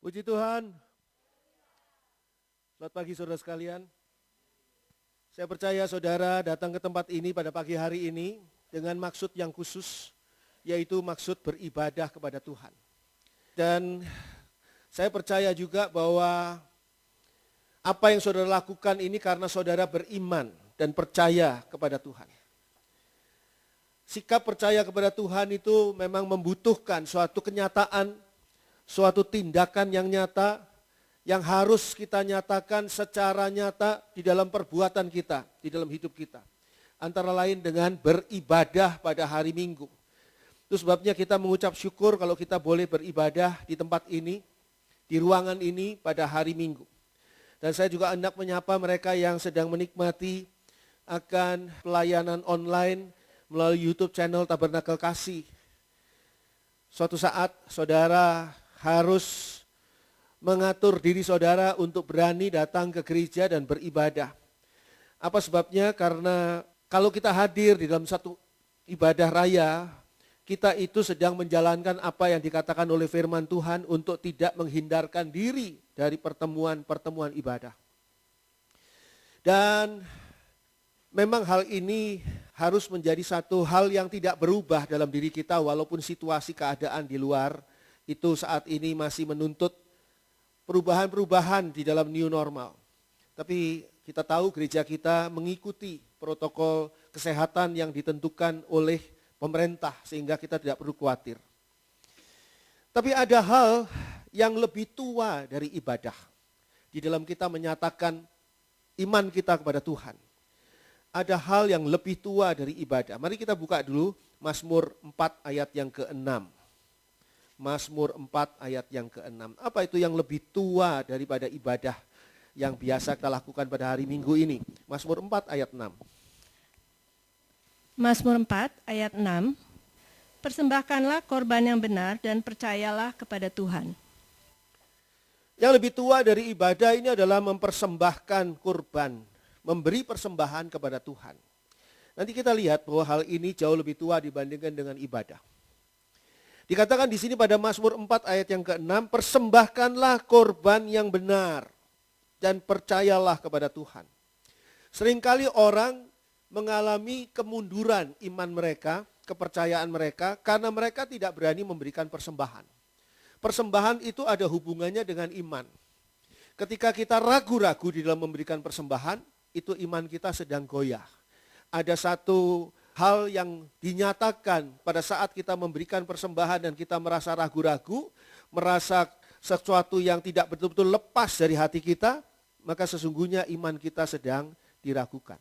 Puji Tuhan. Selamat pagi saudara sekalian. Saya percaya saudara datang ke tempat ini pada pagi hari ini dengan maksud yang khusus, yaitu maksud beribadah kepada Tuhan. Dan saya percaya juga bahwa apa yang saudara lakukan ini karena saudara beriman dan percaya kepada Tuhan. Sikap percaya kepada Tuhan itu memang membutuhkan suatu kenyataan, suatu tindakan yang nyata, yang harus kita nyatakan secara nyata di dalam perbuatan kita, di dalam hidup kita. Antara lain dengan beribadah pada hari Minggu. Itu sebabnya kita mengucap syukur kalau kita boleh beribadah di tempat ini, di ruangan ini pada hari Minggu. Dan saya juga hendak menyapa mereka yang sedang menikmati akan pelayanan online melalui YouTube channel Tabernakel Kasih. Suatu saat saudara harus mengatur diri saudara untuk berani datang ke gereja dan beribadah. Apa sebabnya? Karena kalau kita hadir di dalam satu ibadah raya, kita itu sedang menjalankan apa yang dikatakan oleh firman Tuhan untuk tidak menghindarkan diri dari pertemuan-pertemuan ibadah. Dan memang hal ini harus menjadi satu hal yang tidak berubah dalam diri kita walaupun situasi keadaan di luar itu saat ini masih menuntut perubahan-perubahan di dalam new normal. Tapi kita tahu gereja kita mengikuti protokol kesehatan yang ditentukan oleh pemerintah sehingga kita tidak perlu khawatir. Tapi ada hal yang lebih tua dari ibadah. Di dalam kita menyatakan iman kita kepada Tuhan. Ada hal yang lebih tua dari ibadah. Mari kita buka dulu Mazmur 4 ayat yang ke-6. Mazmur 4 ayat yang ke-6. Apa itu yang lebih tua daripada ibadah yang biasa kita lakukan pada hari Minggu ini? Mazmur 4 ayat 6. Mazmur 4 ayat 6. Persembahkanlah korban yang benar dan percayalah kepada Tuhan. Yang lebih tua dari ibadah ini adalah mempersembahkan kurban, memberi persembahan kepada Tuhan. Nanti kita lihat bahwa hal ini jauh lebih tua dibandingkan dengan ibadah. Dikatakan di sini pada Mazmur 4 ayat yang ke-6, persembahkanlah korban yang benar dan percayalah kepada Tuhan. Seringkali orang mengalami kemunduran iman mereka, kepercayaan mereka, karena mereka tidak berani memberikan persembahan. Persembahan itu ada hubungannya dengan iman. Ketika kita ragu-ragu di dalam memberikan persembahan, itu iman kita sedang goyah. Ada satu hal yang dinyatakan pada saat kita memberikan persembahan dan kita merasa ragu-ragu, merasa sesuatu yang tidak betul-betul lepas dari hati kita, maka sesungguhnya iman kita sedang diragukan.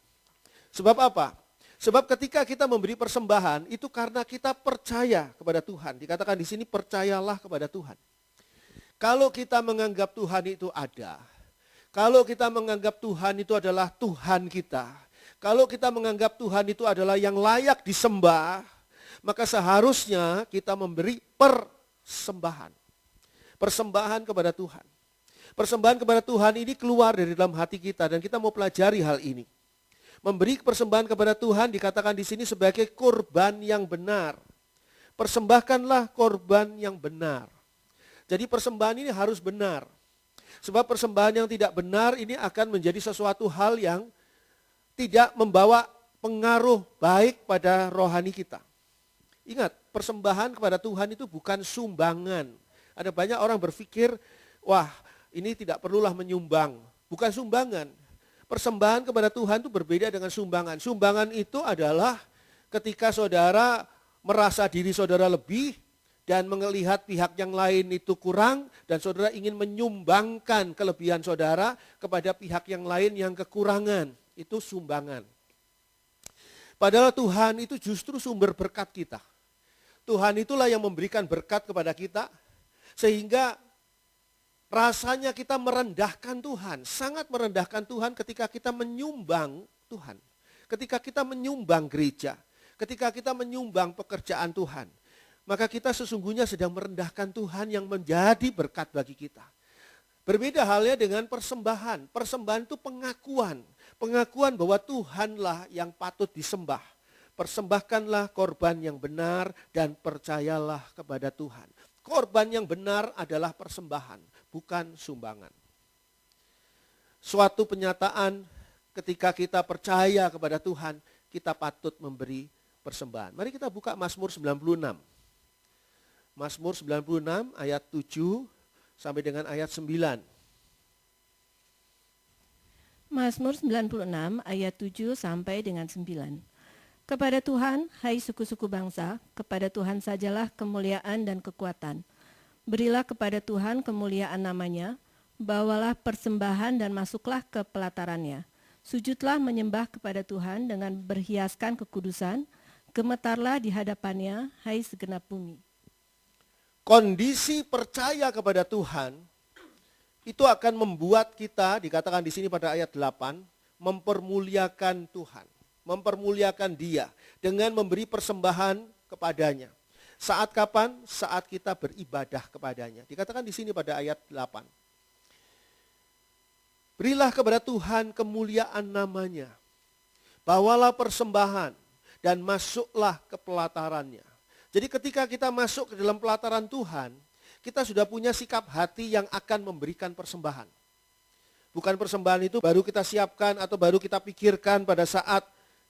Sebab apa? Sebab ketika kita memberi persembahan itu karena kita percaya kepada Tuhan. Dikatakan di sini percayalah kepada Tuhan. Kalau kita menganggap Tuhan itu ada, kalau kita menganggap Tuhan itu adalah Tuhan kita, kalau kita menganggap Tuhan itu adalah yang layak disembah, maka seharusnya kita memberi persembahan. Persembahan kepada Tuhan. Persembahan kepada Tuhan ini keluar dari dalam hati kita dan kita mau pelajari hal ini. Memberi persembahan kepada Tuhan dikatakan di sini sebagai korban yang benar. Persembahkanlah korban yang benar. Jadi persembahan ini harus benar. Sebab persembahan yang tidak benar ini akan menjadi sesuatu hal yang tidak membawa pengaruh baik pada rohani kita. Ingat, persembahan kepada Tuhan itu bukan sumbangan. Ada banyak orang berpikir, wah ini tidak perlulah menyumbang. Bukan sumbangan. Persembahan kepada Tuhan itu berbeda dengan sumbangan. Sumbangan itu adalah ketika saudara merasa diri saudara lebih dan melihat pihak yang lain itu kurang dan saudara ingin menyumbangkan kelebihan saudara kepada pihak yang lain yang kekurangan. Itu sumbangan. Padahal Tuhan itu justru sumber berkat kita. Tuhan itulah yang memberikan berkat kepada kita sehingga rasanya kita merendahkan Tuhan, sangat merendahkan Tuhan ketika kita menyumbang Tuhan. Ketika kita menyumbang gereja, ketika kita menyumbang pekerjaan Tuhan, maka kita sesungguhnya sedang merendahkan Tuhan yang menjadi berkat bagi kita. Berbeda halnya dengan persembahan. Persembahan itu pengakuan. Pengakuan bahwa Tuhanlah yang patut disembah. Persembahkanlah korban yang benar dan percayalah kepada Tuhan. korban yang benar adalah persembahan, bukan sumbangan. Suatu penyataan ketika kita percaya kepada Tuhan, kita patut memberi persembahan. Mari kita buka Mazmur 96. Mazmur 96 ayat 7 sampai dengan ayat 9. Mazmur 96 ayat 7 sampai dengan 9. Kepada Tuhan, hai suku-suku bangsa, kepada Tuhan sajalah kemuliaan dan kekuatan. Berilah kepada Tuhan kemuliaan namanya, bawalah persembahan dan masuklah ke pelatarannya. Sujudlah menyembah kepada Tuhan dengan berhiaskan kekudusan, gemetarlah di hadapannya, hai segenap bumi. Kondisi percaya kepada Tuhan itu akan membuat kita, dikatakan di sini pada ayat 8, mempermuliakan Tuhan, mempermuliakan Dia dengan memberi persembahan kepadanya. Saat kapan? Saat kita beribadah kepadanya. Dikatakan di sini pada ayat 8. Berilah kepada Tuhan kemuliaan namanya. Bawalah persembahan dan masuklah ke pelatarannya. Jadi ketika kita masuk ke dalam pelataran Tuhan, kita sudah punya sikap hati yang akan memberikan persembahan. Bukan persembahan itu baru kita siapkan atau baru kita pikirkan pada saat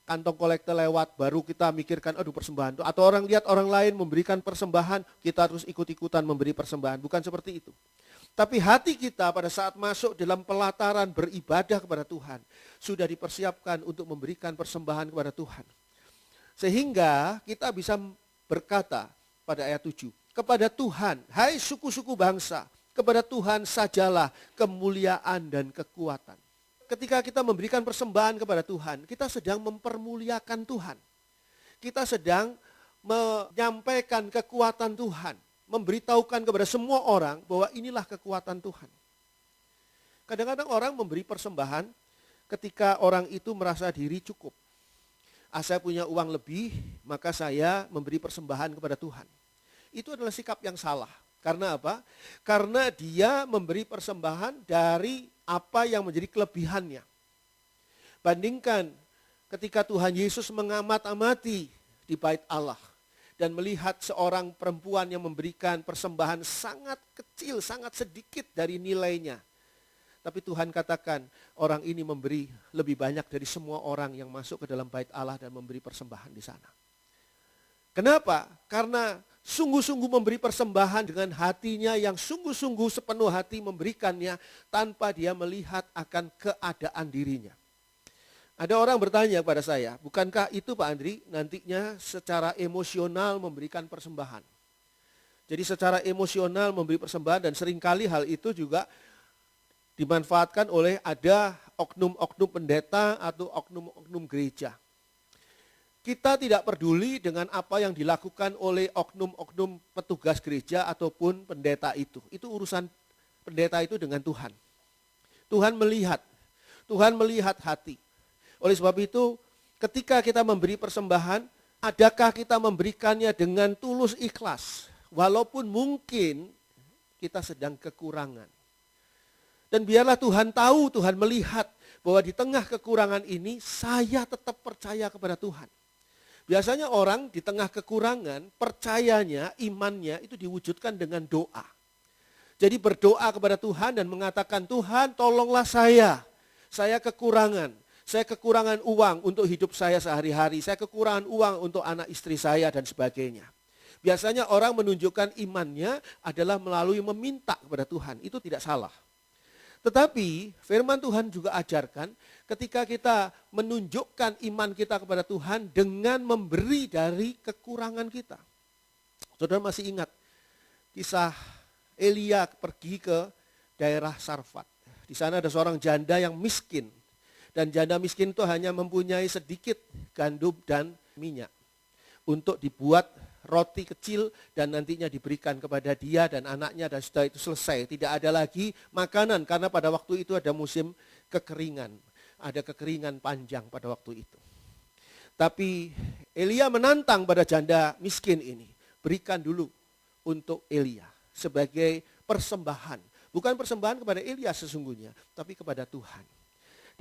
kantong kolektor lewat, baru kita mikirkan, aduh persembahan itu. Atau orang lihat orang lain memberikan persembahan, kita terus ikut-ikutan memberi persembahan. Bukan seperti itu. Tapi hati kita pada saat masuk dalam pelataran beribadah kepada Tuhan, sudah dipersiapkan untuk memberikan persembahan kepada Tuhan. Sehingga kita bisa berkata pada ayat 7, kepada Tuhan, hai suku-suku bangsa, kepada Tuhan sajalah kemuliaan dan kekuatan. Ketika kita memberikan persembahan kepada Tuhan, kita sedang mempermuliakan Tuhan. Kita sedang menyampaikan kekuatan Tuhan, memberitahukan kepada semua orang bahwa inilah kekuatan Tuhan. Kadang-kadang orang memberi persembahan ketika orang itu merasa diri cukup. Saya punya uang lebih, maka saya memberi persembahan kepada Tuhan. Itu adalah sikap yang salah. Karena apa? Karena dia memberi persembahan dari apa yang menjadi kelebihannya. Bandingkan ketika Tuhan Yesus mengamat-amati di bait Allah dan melihat seorang perempuan yang memberikan persembahan sangat kecil, sangat sedikit dari nilainya. Tapi Tuhan katakan orang ini memberi lebih banyak dari semua orang yang masuk ke dalam bait Allah dan memberi persembahan di sana. Kenapa? Karena sungguh-sungguh memberi persembahan dengan hatinya yang sungguh-sungguh sepenuh hati memberikannya tanpa dia melihat akan keadaan dirinya. Ada orang bertanya kepada saya, bukankah itu Pak Andri nantinya secara emosional memberikan persembahan? Jadi secara emosional memberi persembahan dan seringkali hal itu juga dimanfaatkan oleh ada oknum-oknum pendeta atau oknum-oknum gereja. Kita tidak peduli dengan apa yang dilakukan oleh oknum-oknum petugas gereja ataupun pendeta itu. Itu urusan pendeta itu dengan Tuhan. Tuhan melihat hati. Oleh sebab itu, ketika kita memberi persembahan, adakah kita memberikannya dengan tulus ikhlas? Walaupun mungkin kita sedang kekurangan. Dan biarlah Tuhan tahu, Tuhan melihat bahwa di tengah kekurangan ini, saya tetap percaya kepada Tuhan. Biasanya orang di tengah kekurangan, percayanya, imannya itu diwujudkan dengan doa. Jadi berdoa kepada Tuhan dan mengatakan, Tuhan tolonglah saya kekurangan. Saya kekurangan uang untuk hidup saya sehari-hari. Saya kekurangan uang untuk anak istri saya dan sebagainya. Biasanya orang menunjukkan imannya adalah melalui meminta kepada Tuhan. Itu tidak salah. Tetapi firman Tuhan juga ajarkan ketika kita menunjukkan iman kita kepada Tuhan dengan memberi dari kekurangan kita. Saudara masih ingat kisah Elia pergi ke daerah Sarfat. Di sana ada seorang janda yang miskin. Dan janda miskin itu hanya mempunyai sedikit gandum dan minyak untuk dibuat roti kecil dan nantinya diberikan kepada dia dan anaknya dan sudah itu selesai. Tidak ada lagi makanan karena pada waktu itu ada musim kekeringan. Ada kekeringan panjang pada waktu itu. Tapi Elia menantang pada janda miskin ini. Berikan dulu untuk Elia sebagai persembahan. Bukan persembahan kepada Elia sesungguhnya, tapi kepada Tuhan.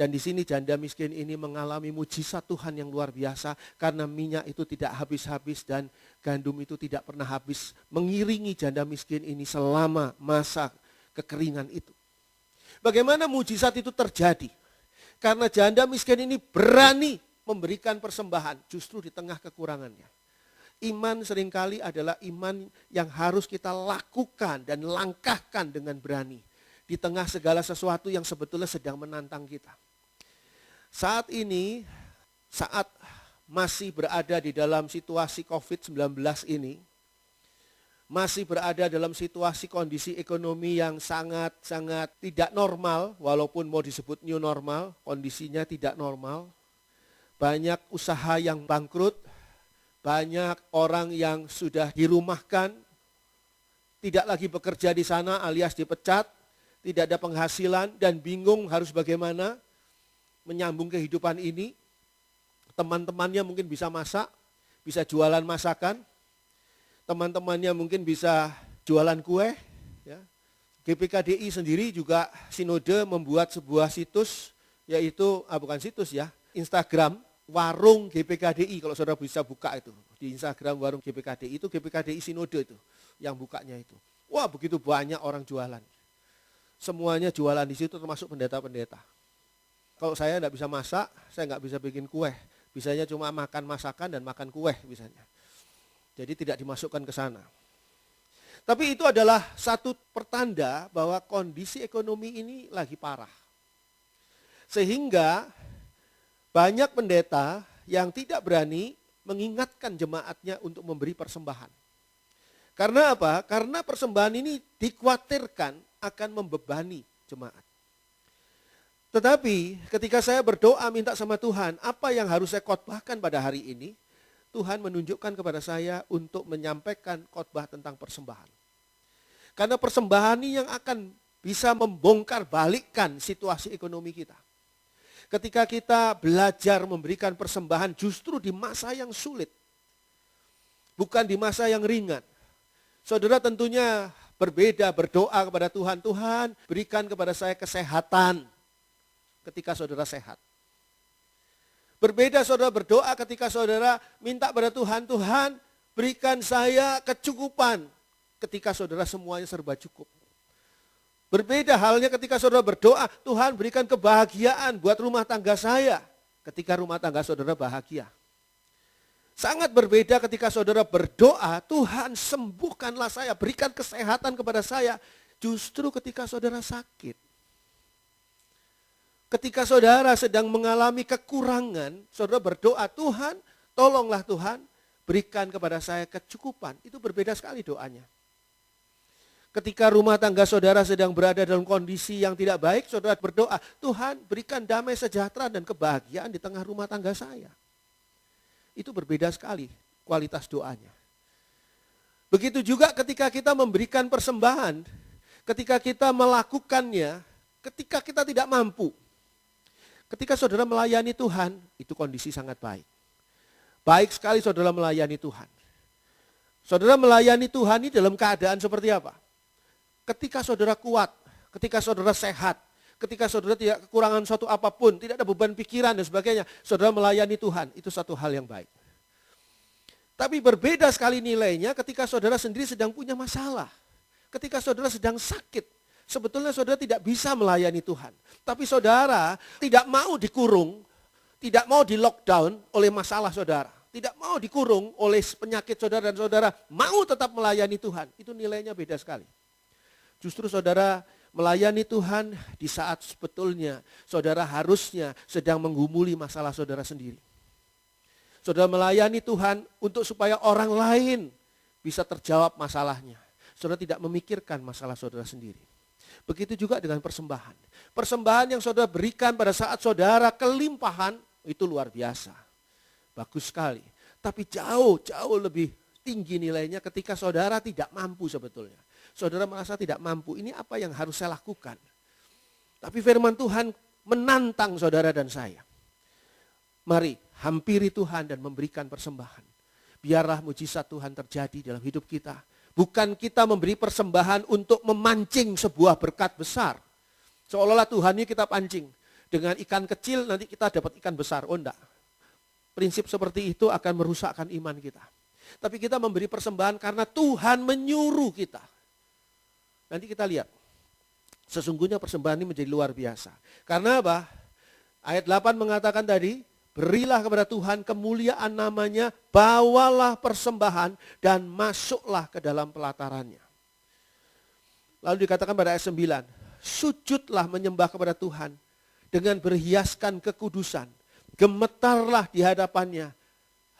Dan di sini janda miskin ini mengalami mujizat Tuhan yang luar biasa karena minyak itu tidak habis-habis dan gandum itu tidak pernah habis mengiringi janda miskin ini selama masa kekeringan itu. Bagaimana mujizat itu terjadi? Karena janda miskin ini berani memberikan persembahan justru di tengah kekurangannya. Iman seringkali adalah iman yang harus kita lakukan dan langkahkan dengan berani di tengah segala sesuatu yang sebetulnya sedang menantang kita. Saat ini, saat masih berada di dalam situasi COVID-19 ini, masih berada dalam situasi kondisi ekonomi yang sangat-sangat tidak normal, walaupun mau disebut new normal, kondisinya tidak normal. Banyak usaha yang bangkrut, banyak orang yang sudah dirumahkan, tidak lagi bekerja di sana alias dipecat, tidak ada penghasilan dan bingung harus bagaimana menyambung kehidupan ini. Teman-temannya mungkin bisa masak, bisa jualan masakan. Teman-temannya mungkin bisa jualan kue. Ya. GPKDI sendiri juga sinode membuat sebuah situs, yaitu, bukan situs ya, Instagram, warung GPKDI, kalau saudara bisa buka itu. Di Instagram warung GPKDI, itu GPKDI sinode itu, yang bukanya itu. Wah, begitu banyak orang jualan. Semuanya jualan di situ termasuk pendeta-pendeta. Kalau saya tidak bisa masak, saya nggak bisa bikin kue. Bisanya cuma makan masakan dan makan kue bisanya. Jadi tidak dimasukkan ke sana. Tapi itu adalah satu pertanda bahwa kondisi ekonomi ini lagi parah. Sehingga banyak pendeta yang tidak berani mengingatkan jemaatnya untuk memberi persembahan. Karena apa? Karena persembahan ini dikhawatirkan akan membebani jemaat. Tetapi ketika saya berdoa minta sama Tuhan, apa yang harus saya khotbahkan pada hari ini? Tuhan menunjukkan kepada saya untuk menyampaikan khotbah tentang persembahan. Karena persembahan ini yang akan bisa membongkar balikkan situasi ekonomi kita. Ketika kita belajar memberikan persembahan justru di masa yang sulit. Bukan di masa yang ringan. Saudara tentunya berbeda berdoa kepada Tuhan. Tuhan berikan kepada saya kesehatan ketika saudara sehat. Berbeda saudara berdoa ketika saudara minta pada Tuhan, Tuhan berikan saya kecukupan ketika saudara semuanya serba cukup. Berbeda halnya ketika saudara berdoa, Tuhan berikan kebahagiaan buat rumah tangga saya ketika rumah tangga saudara bahagia. Sangat berbeda ketika saudara berdoa, Tuhan sembuhkanlah saya, berikan kesehatan kepada saya justru ketika saudara sakit. Ketika saudara sedang mengalami kekurangan, saudara berdoa, Tuhan, tolonglah Tuhan, berikan kepada saya kecukupan. Itu berbeda sekali doanya. Ketika rumah tangga saudara sedang berada dalam kondisi yang tidak baik, saudara berdoa, Tuhan berikan damai sejahtera dan kebahagiaan di tengah rumah tangga saya. Itu berbeda sekali kualitas doanya. Begitu juga ketika kita memberikan persembahan, ketika kita melakukannya, ketika kita tidak mampu. Ketika saudara melayani Tuhan, itu kondisi sangat baik. Baik sekali saudara melayani Tuhan. Saudara melayani Tuhan ini dalam keadaan seperti apa? Ketika saudara kuat, ketika saudara sehat, ketika saudara tidak kekurangan suatu apapun, tidak ada beban pikiran dan sebagainya, saudara melayani Tuhan, itu satu hal yang baik. Tapi berbeda sekali nilainya ketika saudara sendiri sedang punya masalah. Ketika saudara sedang sakit. Sebetulnya saudara tidak bisa melayani Tuhan. Tapi saudara tidak mau dikurung, tidak mau di lockdown oleh masalah saudara. Tidak mau dikurung oleh penyakit saudara dan saudara mau tetap melayani Tuhan. Itu nilainya beda sekali. Justru saudara melayani Tuhan di saat sebetulnya saudara harusnya sedang menggumuli masalah saudara sendiri. Saudara melayani Tuhan untuk supaya orang lain bisa terjawab masalahnya. Saudara tidak memikirkan masalah saudara sendiri. Begitu juga dengan persembahan. Persembahan yang saudara berikan pada saat saudara kelimpahan, itu luar biasa. Bagus sekali. Tapi jauh lebih tinggi nilainya ketika saudara tidak mampu sebetulnya. Saudara merasa tidak mampu, ini apa yang harus saya lakukan? Tapi firman Tuhan menantang saudara dan saya. Mari hampiri Tuhan dan memberikan persembahan. Biarlah mujizat Tuhan terjadi dalam hidup kita. Bukan kita memberi persembahan untuk memancing sebuah berkat besar. Seolah-olah Tuhan ini kita pancing. dengan ikan kecil nanti kita dapat ikan besar. Oh enggak. Prinsip seperti itu akan merusakkan iman kita. Tapi kita memberi persembahan karena Tuhan menyuruh kita. Nanti kita lihat. Sesungguhnya persembahan ini menjadi luar biasa. Karena apa? Ayat 8 mengatakan tadi, berilah kepada Tuhan kemuliaan namanya, bawalah persembahan dan masuklah ke dalam pelatarannya. Lalu dikatakan pada ayat 9, sujudlah menyembah kepada Tuhan dengan berhiaskan kekudusan. Gemetarlah di hadapannya,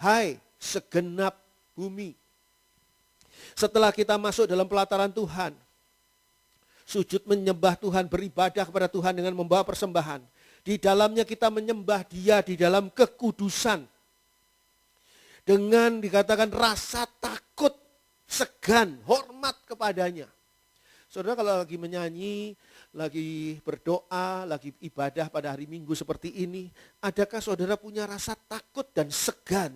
hai segenap bumi. Setelah kita masuk dalam pelataran Tuhan, sujud menyembah Tuhan, beribadah kepada Tuhan dengan membawa persembahan. Di dalamnya kita menyembah Dia di dalam kekudusan. Dengan dikatakan rasa takut, segan, hormat kepadanya. Saudara kalau lagi menyanyi, lagi berdoa, lagi ibadah pada hari Minggu seperti ini, adakah saudara punya rasa takut dan segan,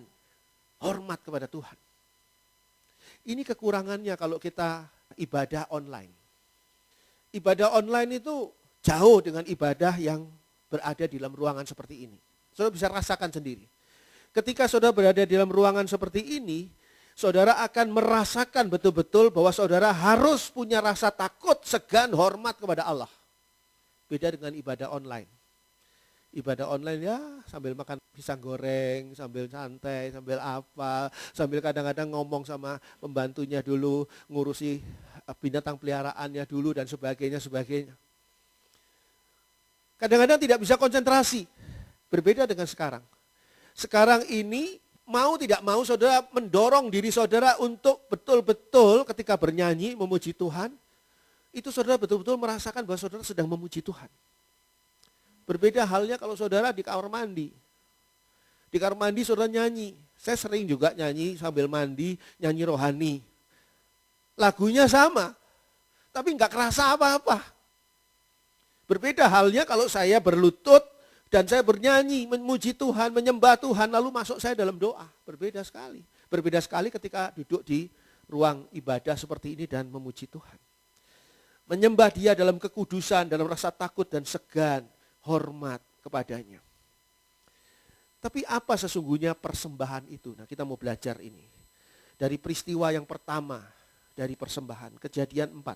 hormat kepada Tuhan? Ini kekurangannya kalau kita ibadah online. Ibadah online itu jauh dengan ibadah yang berada di dalam ruangan seperti ini. Saudara bisa rasakan sendiri. Ketika saudara berada di dalam ruangan seperti ini, saudara akan merasakan betul-betul bahwa saudara harus punya rasa takut, segan, hormat kepada Allah. Beda dengan ibadah online. Ibadah online ya sambil makan pisang goreng, sambil santai, sambil apa, sambil kadang-kadang ngomong sama pembantunya dulu, ngurusi binatang peliharaannya dulu dan sebagainya. Kadang-kadang tidak bisa konsentrasi. Berbeda dengan sekarang. Sekarang ini mau tidak mau saudara mendorong diri saudara untuk betul-betul ketika bernyanyi memuji Tuhan. Itu saudara betul-betul merasakan bahwa saudara sedang memuji Tuhan. Berbeda halnya kalau saudara di kamar mandi. Di kamar mandi saudara nyanyi. Saya sering juga nyanyi sambil mandi, nyanyi rohani. Lagunya sama, tapi enggak kerasa apa-apa. Berbeda halnya kalau saya berlutut dan saya bernyanyi, memuji Tuhan, menyembah Tuhan, lalu masuk saya dalam doa. Berbeda sekali. Berbeda sekali ketika duduk di ruang ibadah seperti ini dan memuji Tuhan. Menyembah Dia dalam kekudusan, dalam rasa takut dan segan, hormat kepadanya. Tapi apa sesungguhnya persembahan itu? Nah, kita mau belajar ini. Dari peristiwa yang pertama dari persembahan, Kejadian 4,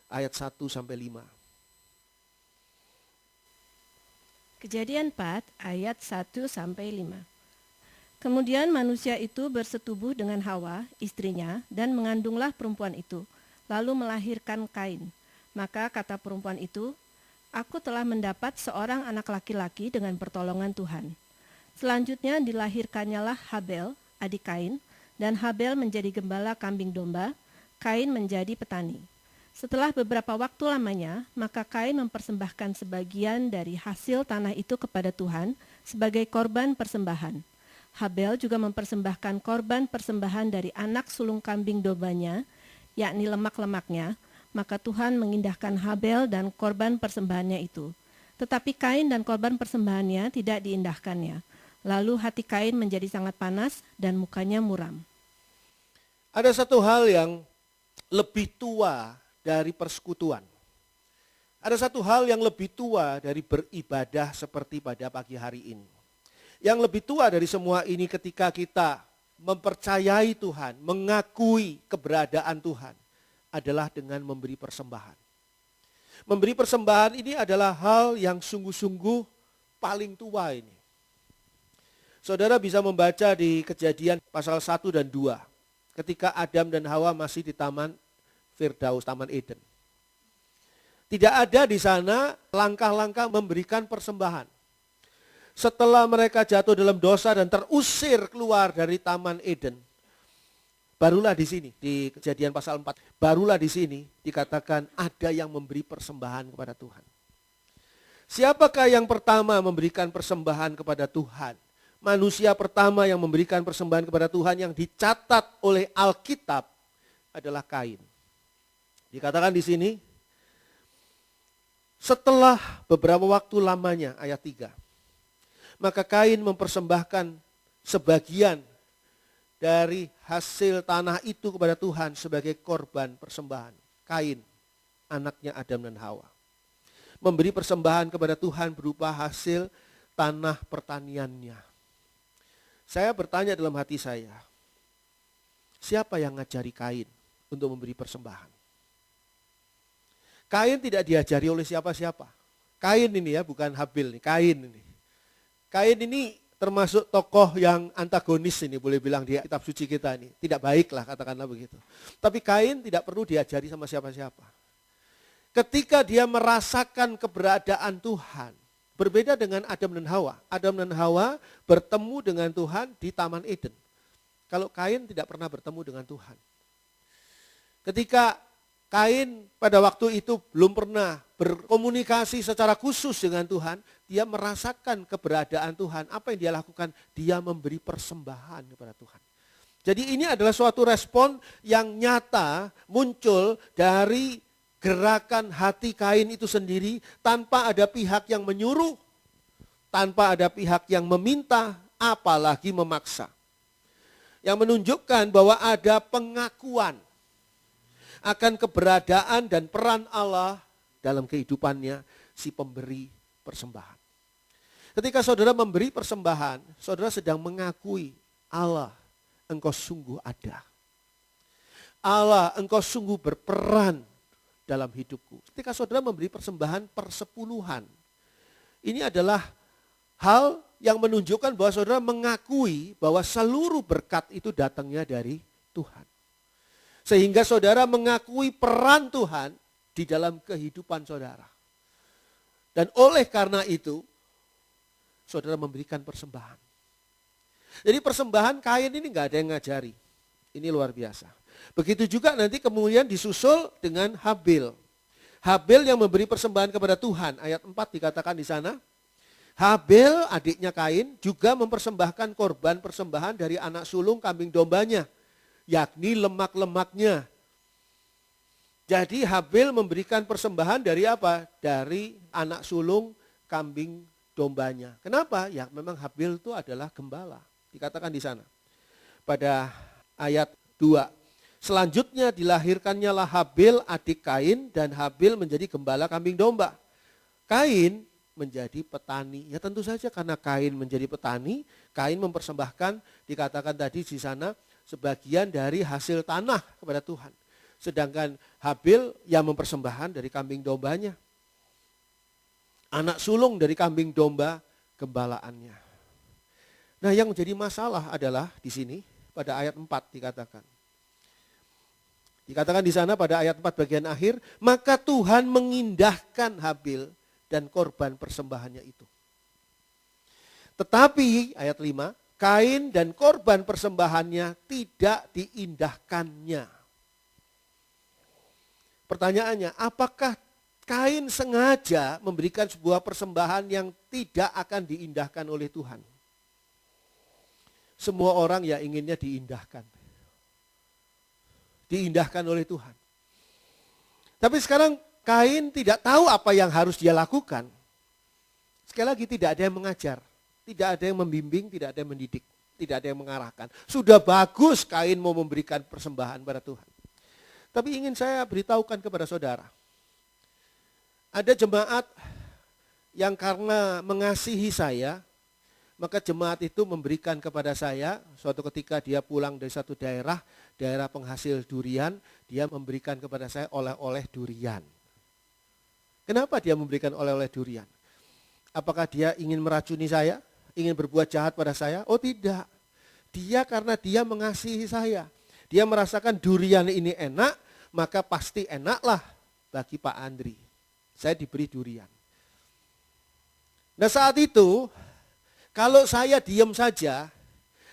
ayat 1 sampai 5. Kejadian 4 ayat 1 sampai 5. Kemudian manusia itu bersetubuh dengan Hawa, istrinya, dan mengandunglah perempuan itu, lalu melahirkan Kain. Maka kata perempuan itu, aku telah mendapat seorang anak laki-laki dengan pertolongan Tuhan. Selanjutnya dilahirkannyalah Habel, adik Kain, dan Habel menjadi gembala kambing domba, Kain menjadi petani. Setelah beberapa waktu lamanya, maka Kain mempersembahkan sebagian dari hasil tanah itu kepada Tuhan sebagai korban persembahan. Habel juga mempersembahkan korban persembahan dari anak sulung kambing dombanya, yakni lemak-lemaknya, maka Tuhan mengindahkan Habel dan korban persembahannya itu. Tetapi Kain dan korban persembahannya tidak diindahkannya. Lalu hati Kain menjadi sangat panas dan mukanya muram. Ada satu hal yang lebih tua dari persekutuan. Ada satu hal yang lebih tua dari beribadah seperti pada pagi hari ini. Yang lebih tua dari semua ini ketika kita mempercayai Tuhan, mengakui keberadaan Tuhan, adalah dengan memberi persembahan. Memberi persembahan ini adalah hal yang sungguh-sungguh paling tua ini. Saudara bisa membaca di Kejadian pasal 1 dan 2. Ketika Adam dan Hawa masih di Taman Firdaus, Taman Eden. Tidak ada di sana langkah-langkah memberikan persembahan. Setelah mereka jatuh dalam dosa dan terusir keluar dari Taman Eden, barulah di sini, di Kejadian pasal 4, barulah di sini dikatakan ada yang memberi persembahan kepada Tuhan. Siapakah yang pertama memberikan persembahan kepada Tuhan? Manusia pertama yang memberikan persembahan kepada Tuhan yang dicatat oleh Alkitab adalah Kain. Dikatakan di sini, setelah beberapa waktu lamanya, ayat 3, maka Kain mempersembahkan sebagian dari hasil tanah itu kepada Tuhan sebagai korban persembahan. Kain, anaknya Adam dan Hawa. memberi persembahan kepada Tuhan berupa hasil tanah pertaniannya. Saya bertanya dalam hati saya, siapa yang ngajari Kain untuk memberi persembahan? Kain tidak diajari oleh siapa-siapa. Kain ini ya, bukan Habil nih, Kain ini. Kain ini termasuk tokoh yang antagonis ini, boleh bilang di kitab suci kita ini. Tidak baik lah, katakanlah begitu. Tapi Kain tidak perlu diajari sama siapa-siapa. Ketika dia merasakan keberadaan Tuhan, berbeda dengan Adam dan Hawa. Adam dan Hawa bertemu dengan Tuhan di Taman Eden. Kalau Kain tidak pernah bertemu dengan Tuhan. Ketika Kain pada waktu itu belum pernah berkomunikasi secara khusus dengan Tuhan, dia merasakan keberadaan Tuhan. Apa yang dia lakukan? Dia memberi persembahan kepada Tuhan. Jadi ini adalah suatu respon yang nyata muncul dari gerakan hati Kain itu sendiri tanpa ada pihak yang menyuruh, tanpa ada pihak yang meminta, apalagi memaksa. Yang menunjukkan bahwa ada pengakuan akan keberadaan dan peran Allah dalam kehidupannya si pemberi persembahan. Ketika saudara memberi persembahan, saudara sedang mengakui Allah, engkau sungguh ada. Allah, engkau sungguh berperan dalam hidupku. Ketika saudara memberi persembahan persepuluhan, ini adalah hal yang menunjukkan bahwa saudara mengakui bahwa seluruh berkat itu datangnya dari Tuhan. Sehingga saudara mengakui peran Tuhan di dalam kehidupan saudara. Dan oleh karena itu, saudara memberikan persembahan. Jadi persembahan Kain ini gak ada yang ngajari. Ini luar biasa. Begitu juga nanti kemudian disusul dengan Habil. Habil yang memberi persembahan kepada Tuhan. Ayat 4 dikatakan di sana. Habil adiknya Kain juga mempersembahkan korban persembahan dari anak sulung kambing dombanya, yakni lemak-lemaknya. Jadi Habil memberikan persembahan dari apa? Dari anak sulung kambing dombanya. Kenapa? Ya memang Habil itu adalah gembala. Dikatakan di sana. Pada ayat 2. Selanjutnya dilahirkannya lah Habil adik Kain dan Habil menjadi gembala kambing domba. Kain menjadi petani. Ya tentu saja karena Kain menjadi petani, Kain mempersembahkan, dikatakan tadi di sana, sebagian dari hasil tanah kepada Tuhan. Sedangkan Habil yang mempersembahkan dari kambing dombanya. Anak sulung dari kambing domba gembalaannya. Nah yang menjadi masalah adalah di sini pada ayat 4 dikatakan. Dikatakan di sana pada ayat 4 bagian akhir, maka Tuhan mengindahkan Habil dan korban persembahannya itu. Tetapi ayat 5, Kain dan korban persembahannya tidak diindahkannya. Pertanyaannya, apakah Kain sengaja memberikan sebuah persembahan yang tidak akan diindahkan oleh Tuhan? Semua orang ya inginnya diindahkan. Diindahkan oleh Tuhan. Tapi sekarang Kain tidak tahu apa yang harus dia lakukan. Sekali lagi tidak ada yang mengajar. Tidak ada yang membimbing, tidak ada yang mendidik, tidak ada yang mengarahkan. Sudah bagus Kain mau memberikan persembahan pada Tuhan. Tapi ingin saya beritahukan kepada saudara. Ada jemaat yang karena mengasihi saya, maka jemaat itu memberikan kepada saya, suatu ketika dia pulang dari satu daerah penghasil durian, dia memberikan kepada saya oleh-oleh durian. Kenapa dia memberikan oleh-oleh durian? Apakah dia ingin meracuni saya? Ingin berbuat jahat pada saya? Oh tidak. Dia karena dia mengasihi saya. Dia merasakan durian ini enak, maka pasti enaklah bagi Pak Andri. Saya diberi durian. Nah saat itu, kalau saya diam saja,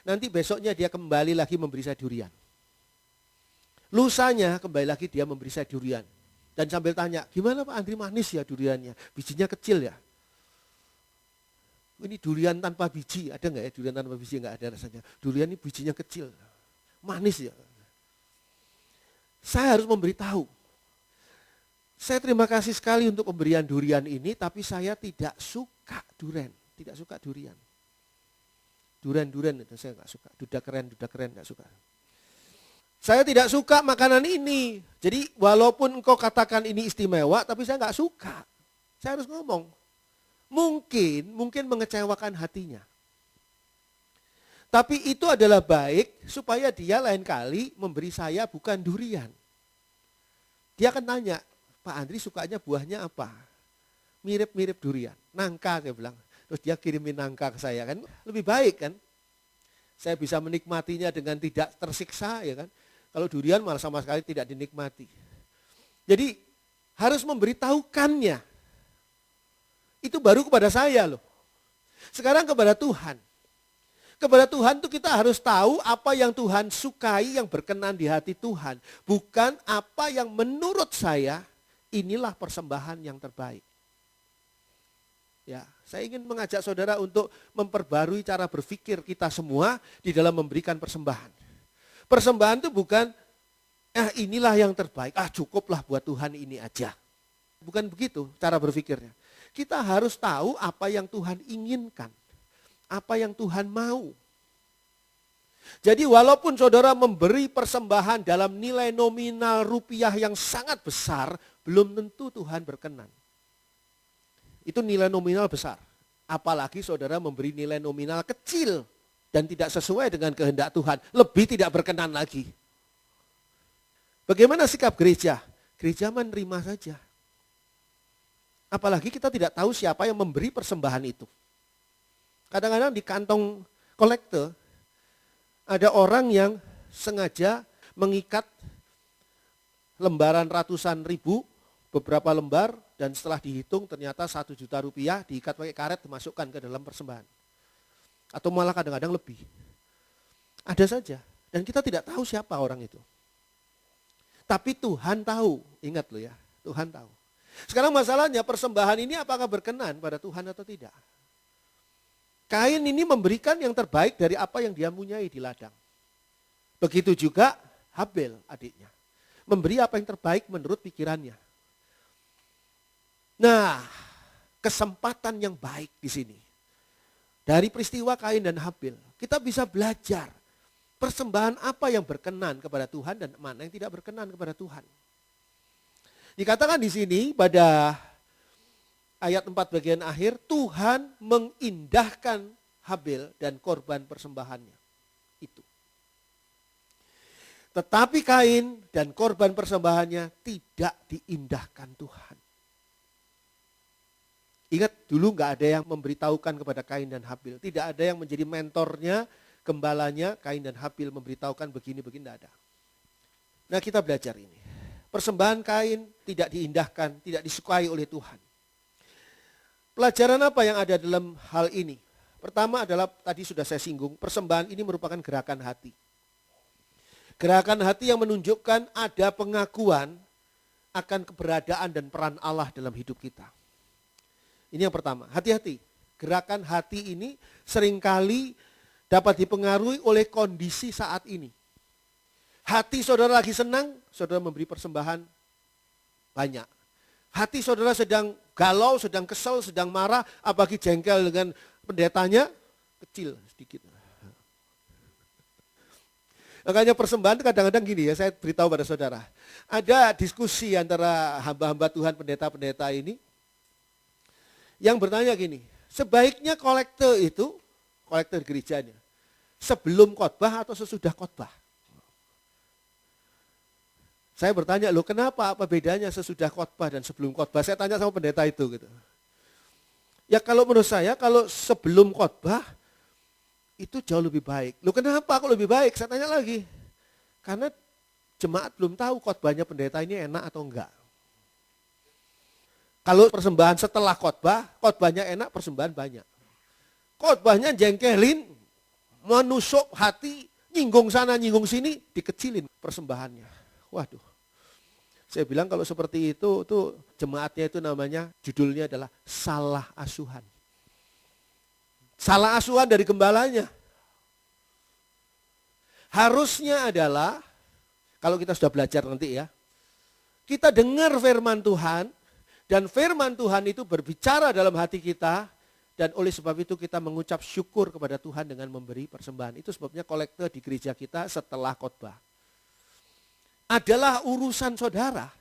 nanti besoknya dia kembali lagi memberi saya durian. Lusanya kembali lagi dia memberi saya durian. Dan sambil tanya, gimana Pak Andri manis ya duriannya? Bijinya kecil ya? Ini durian tanpa biji, ada nggak ya durian tanpa biji? Nggak ada rasanya. Durian ini bijinya kecil, manis ya. Saya harus memberitahu. Saya terima kasih sekali untuk pemberian durian ini, tapi saya tidak suka durian, tidak suka durian. Durian itu saya nggak suka, duda keren nggak suka. Saya tidak suka makanan ini. Jadi walaupun engkau katakan ini istimewa, tapi saya nggak suka. Saya harus ngomong. Mungkin mengecewakan hatinya. Tapi itu adalah baik supaya dia lain kali memberi saya bukan durian. Dia akan tanya, Pak Andri sukanya buahnya apa? Mirip-mirip durian. Nangka, saya bilang. Terus dia kirimin nangka ke saya kan. Lebih baik kan. Saya bisa menikmatinya dengan tidak tersiksa ya kan. Kalau durian malah sama sekali tidak dinikmati. Jadi harus memberitahukannya. Itu baru kepada saya loh. Sekarang kepada Tuhan. Kepada Tuhan itu kita harus tahu apa yang Tuhan sukai, yang berkenan di hati Tuhan. Bukan apa yang menurut saya inilah persembahan yang terbaik. Ya, saya ingin mengajak saudara untuk memperbarui cara berpikir kita semua di dalam memberikan persembahan. Persembahan itu bukan, inilah yang terbaik, cukuplah buat Tuhan ini aja. Bukan begitu cara berpikirnya. Kita harus tahu apa yang Tuhan inginkan. Apa yang Tuhan mau. Jadi walaupun saudara memberi persembahan dalam nilai nominal rupiah yang sangat besar, belum tentu Tuhan berkenan. Itu nilai nominal besar. Apalagi saudara memberi nilai nominal kecil dan tidak sesuai dengan kehendak Tuhan, lebih tidak berkenan lagi. Bagaimana sikap gereja? Gereja menerima saja. Apalagi kita tidak tahu siapa yang memberi persembahan itu. Kadang-kadang di kantong kolektor ada orang yang sengaja mengikat lembaran ratusan ribu, beberapa lembar, dan setelah dihitung ternyata 1 juta rupiah diikat pakai karet dimasukkan ke dalam persembahan. Atau malah kadang-kadang lebih. Ada saja, dan kita tidak tahu siapa orang itu. Tapi Tuhan tahu, ingat loh ya, Tuhan tahu. Sekarang masalahnya persembahan ini apakah berkenan pada Tuhan atau tidak? Kain ini memberikan yang terbaik dari apa yang dia punyai di ladang. Begitu juga Habel adiknya. Memberi apa yang terbaik menurut pikirannya. Nah, kesempatan yang baik di sini. Dari peristiwa Kain dan Habel, kita bisa belajar persembahan apa yang berkenan kepada Tuhan dan mana yang tidak berkenan kepada Tuhan. Dikatakan di sini pada ayat 4 bagian akhir, Tuhan mengindahkan Habel dan korban persembahannya. Itu. Tetapi Kain dan korban persembahannya tidak diindahkan Tuhan. Ingat dulu gak ada yang memberitahukan kepada Kain dan Habel. Tidak ada yang menjadi mentornya, gembalanya, Kain dan Habel memberitahukan begini-begini, tidak ada. Nah kita belajar ini. Persembahan Kain tidak diindahkan, tidak disukai oleh Tuhan. Pelajaran apa yang ada dalam hal ini? Pertama adalah tadi sudah saya singgung, persembahan ini merupakan gerakan hati. Gerakan hati yang menunjukkan ada pengakuan akan keberadaan dan peran Allah dalam hidup kita. Ini yang pertama, hati-hati. Gerakan hati ini seringkali dapat dipengaruhi oleh kondisi saat ini. Hati saudara lagi senang, saudara memberi persembahan banyak. Hati saudara sedang galau, sedang kesel, sedang marah, apalagi jengkel dengan pendetanya, kecil sedikit. Makanya persembahan kadang-kadang gini ya, saya beritahu pada saudara. Ada diskusi antara hamba-hamba Tuhan, pendeta-pendeta ini, yang bertanya gini, sebaiknya kolektor itu, kolektor gerejanya, sebelum khotbah atau sesudah khotbah? Saya bertanya, loh kenapa, apa bedanya sesudah khotbah dan sebelum khotbah? Saya tanya sama pendeta itu gitu. Ya kalau menurut saya, kalau sebelum khotbah, itu jauh lebih baik. Loh kenapa kok lebih baik? Saya tanya lagi. Karena jemaat belum tahu khotbahnya pendeta ini enak atau enggak. Kalau persembahan setelah khotbah, khotbahnya enak, persembahan banyak. Khotbahnya jengkelin, menusuk hati, nyinggung sana, nyinggung sini, dikecilin persembahannya. Waduh. Saya bilang kalau seperti itu jemaatnya itu namanya, judulnya adalah salah asuhan. Salah asuhan dari gembalanya. Harusnya adalah, kalau kita sudah belajar nanti ya, kita dengar firman Tuhan, dan firman Tuhan itu berbicara dalam hati kita, dan oleh sebab itu kita mengucap syukur kepada Tuhan dengan memberi persembahan. Itu sebabnya kolektor di gereja kita setelah khotbah. Adalah urusan saudara.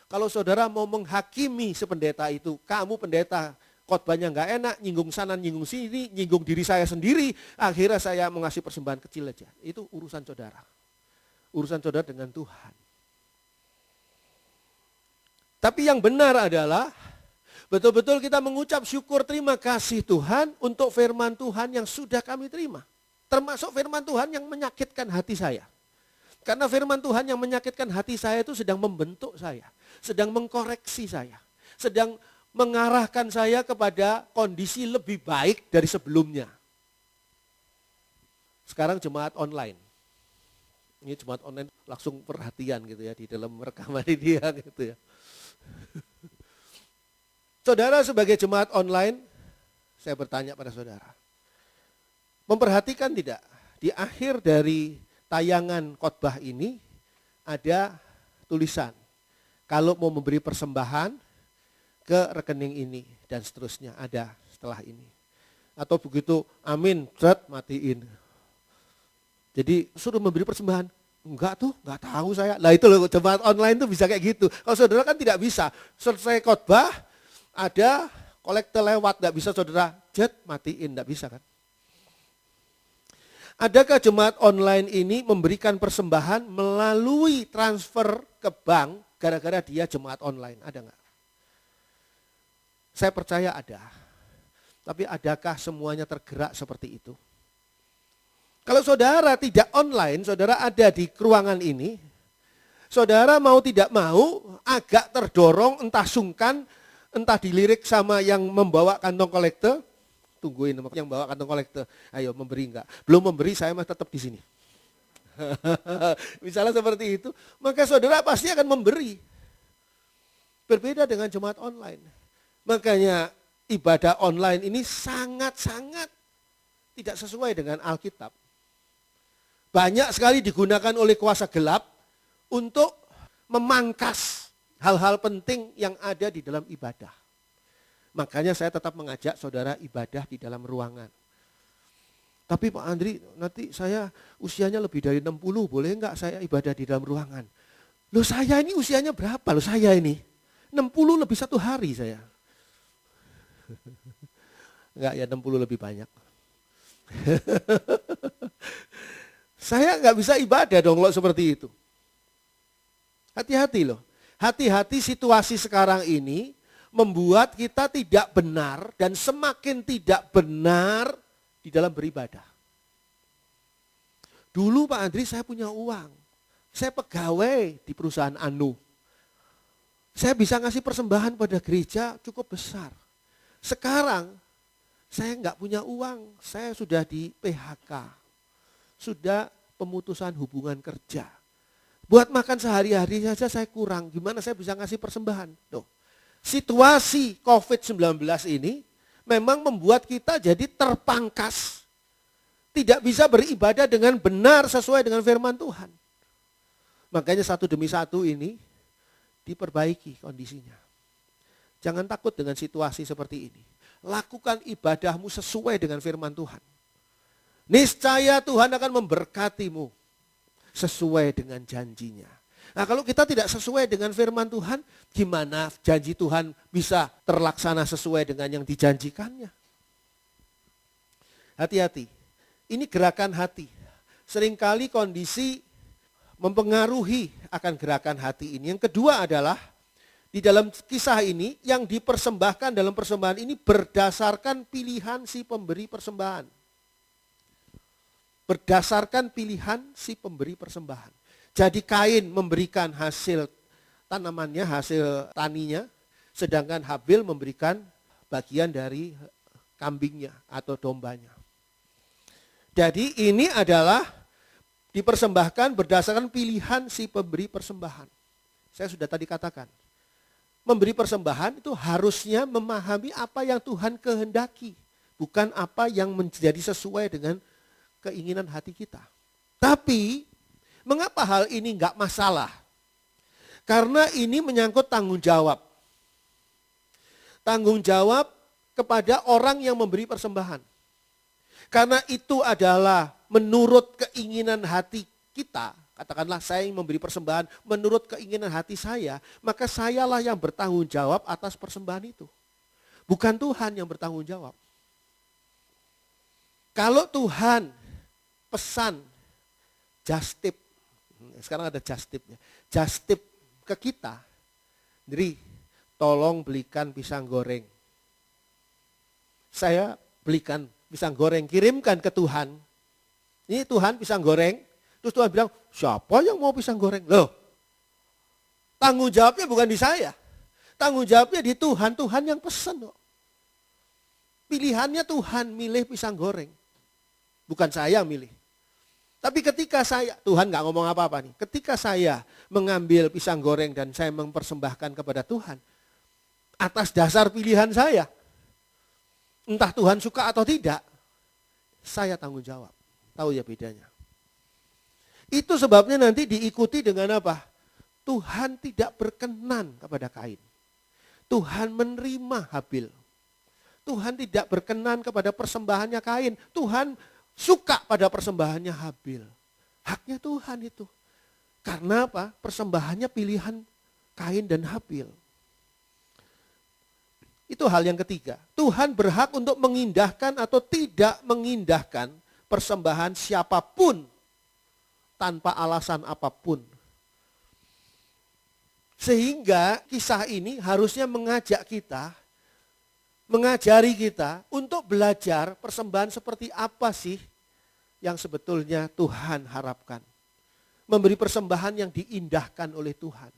Kalau saudara mau menghakimi sependeta itu, kamu pendeta khotbahnya nggak enak, nyinggung sana, nyinggung sini, nyinggung diri saya sendiri, akhirnya saya mau ngasih persembahan kecil aja. Itu urusan saudara. Urusan saudara dengan Tuhan. Tapi yang benar adalah betul-betul kita mengucap syukur terima kasih Tuhan untuk firman Tuhan yang sudah kami terima. Termasuk firman Tuhan yang menyakitkan hati saya. Karena firman Tuhan yang menyakitkan hati saya itu sedang membentuk saya. Sedang mengkoreksi saya. Sedang mengarahkan saya kepada kondisi lebih baik dari sebelumnya. Sekarang jemaat online. Ini jemaat online langsung perhatian gitu ya di dalam rekaman dia gitu ya. Saudara sebagai jemaat online, saya bertanya pada saudara. Memperhatikan tidak di akhir dari tayangan khotbah ini ada tulisan. Kalau mau memberi persembahan ke rekening ini dan seterusnya ada setelah ini. Atau begitu amin, matiin. Jadi suruh memberi persembahan. Enggak tuh, enggak tahu saya. Lah itu loh jemaat online tuh bisa kayak gitu. Kalau saudara kan tidak bisa. Selesai khotbah ada kolektor lewat, enggak bisa saudara matiin, enggak bisa kan. Adakah jemaat online ini memberikan persembahan melalui transfer ke bank gara-gara dia jemaat online? Ada enggak? Saya percaya ada. Tapi adakah semuanya tergerak seperti itu? Kalau saudara tidak online, saudara ada di ruangan ini, saudara mau tidak mau agak terdorong entah sungkan, entah dilirik sama yang membawa kantong kolektor. Tungguin yang bawa kantong kolektor, ayo memberi enggak? Belum memberi, saya masih tetap di sini. Misalnya seperti itu, maka saudara pasti akan memberi. Berbeda dengan jemaat online. Makanya ibadah online ini sangat-sangat tidak sesuai dengan Alkitab. Banyak sekali digunakan oleh kuasa gelap untuk memangkas hal-hal penting yang ada di dalam ibadah. Makanya saya tetap mengajak saudara ibadah di dalam ruangan. Tapi Pak Andri, nanti saya usianya lebih dari 60, boleh enggak saya ibadah di dalam ruangan? Loh saya ini usianya berapa? Loh saya ini 60 lebih 1 hari saya. Enggak ya, 60 lebih banyak. Saya enggak bisa ibadah dong kalau seperti itu. Hati-hati loh. Hati-hati situasi sekarang ini membuat kita tidak benar dan semakin tidak benar di dalam beribadah. Dulu Pak Andri saya punya uang. Saya pegawai di perusahaan Anu. Saya bisa ngasih persembahan pada gereja cukup besar. Sekarang saya enggak punya uang. Saya sudah di PHK. Sudah pemutusan hubungan kerja. Buat makan sehari-hari saja saya kurang. Gimana saya bisa ngasih persembahan? Tuh. Situasi COVID-19 ini memang membuat kita jadi terpangkas. Tidak bisa beribadah dengan benar sesuai dengan firman Tuhan. Makanya satu demi satu ini diperbaiki kondisinya. Jangan takut dengan situasi seperti ini. Lakukan ibadahmu sesuai dengan firman Tuhan. Niscaya Tuhan akan memberkatimu sesuai dengan janjinya. Nah kalau kita tidak sesuai dengan firman Tuhan, gimana janji Tuhan bisa terlaksana sesuai dengan yang dijanjikannya? Hati-hati, ini gerakan hati. Seringkali kondisi mempengaruhi akan gerakan hati ini. Yang kedua adalah, di dalam kisah ini, yang dipersembahkan dalam persembahan ini berdasarkan pilihan si pemberi persembahan. Berdasarkan pilihan si pemberi persembahan. Jadi Kain memberikan hasil tanamannya, hasil taninya, sedangkan Habil memberikan bagian dari kambingnya atau dombanya. Jadi ini adalah dipersembahkan berdasarkan pilihan si pemberi persembahan. Saya sudah tadi katakan, memberi persembahan itu harusnya memahami apa yang Tuhan kehendaki, bukan apa yang menjadi sesuai dengan keinginan hati kita. Tapi mengapa hal ini enggak masalah? Karena ini menyangkut tanggung jawab. Tanggung jawab kepada orang yang memberi persembahan. Karena itu adalah menurut keinginan hati kita, katakanlah saya yang memberi persembahan menurut keinginan hati saya, maka sayalah yang bertanggung jawab atas persembahan itu. Bukan Tuhan yang bertanggung jawab. Kalau Tuhan pesan just tip, sekarang ada just tipnya, just tip ke kita, jadi tolong belikan pisang goreng. Saya belikan pisang goreng, kirimkan ke Tuhan. Ini Tuhan pisang goreng, terus Tuhan bilang, siapa yang mau pisang goreng? Loh, tanggung jawabnya bukan di saya. Tanggung jawabnya di Tuhan, Tuhan yang pesan kok. Pilihannya Tuhan milih pisang goreng. Bukan saya milih. Tapi ketika saya, Tuhan gak ngomong apa-apa nih. Ketika saya mengambil pisang goreng dan saya mempersembahkan kepada Tuhan. Atas dasar pilihan saya. Entah Tuhan suka atau tidak. Saya tanggung jawab. Tahu ya bedanya. Itu sebabnya nanti diikuti dengan apa? Tuhan tidak berkenan kepada Kain. Tuhan menerima Habil. Tuhan tidak berkenan kepada persembahannya Kain. Tuhan suka pada persembahannya Habil. Haknya Tuhan itu. Karena apa? Persembahannya pilihan Kain dan Habil. Itu hal yang ketiga. Tuhan berhak untuk mengindahkan atau tidak mengindahkan persembahan siapapun tanpa alasan apapun. Sehingga kisah ini harusnya mengajak kita, mengajari kita untuk belajar persembahan seperti apa sih yang sebetulnya Tuhan harapkan. Memberi persembahan yang diindahkan oleh Tuhan.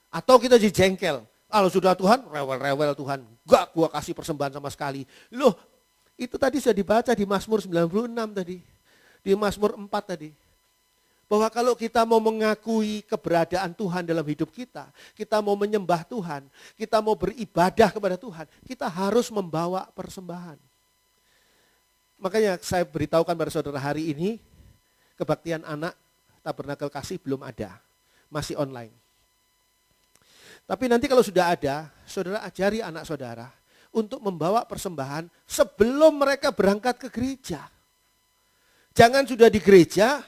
Atau kita jadi jengkel. Kalau sudah Tuhan, rewel-rewel Tuhan. Gak gua kasih persembahan sama sekali. Loh, itu tadi sudah dibaca di Mazmur 96 tadi. Di Mazmur 4 tadi. Bahwa kalau kita mau mengakui keberadaan Tuhan dalam hidup kita mau menyembah Tuhan, kita mau beribadah kepada Tuhan, kita harus membawa persembahan. Makanya saya beritahukan pada saudara hari ini, kebaktian anak Tabernakel Kasih belum ada, masih online. Tapi nanti kalau sudah ada, saudara ajari anak saudara untuk membawa persembahan sebelum mereka berangkat ke gereja. Jangan sudah di gereja,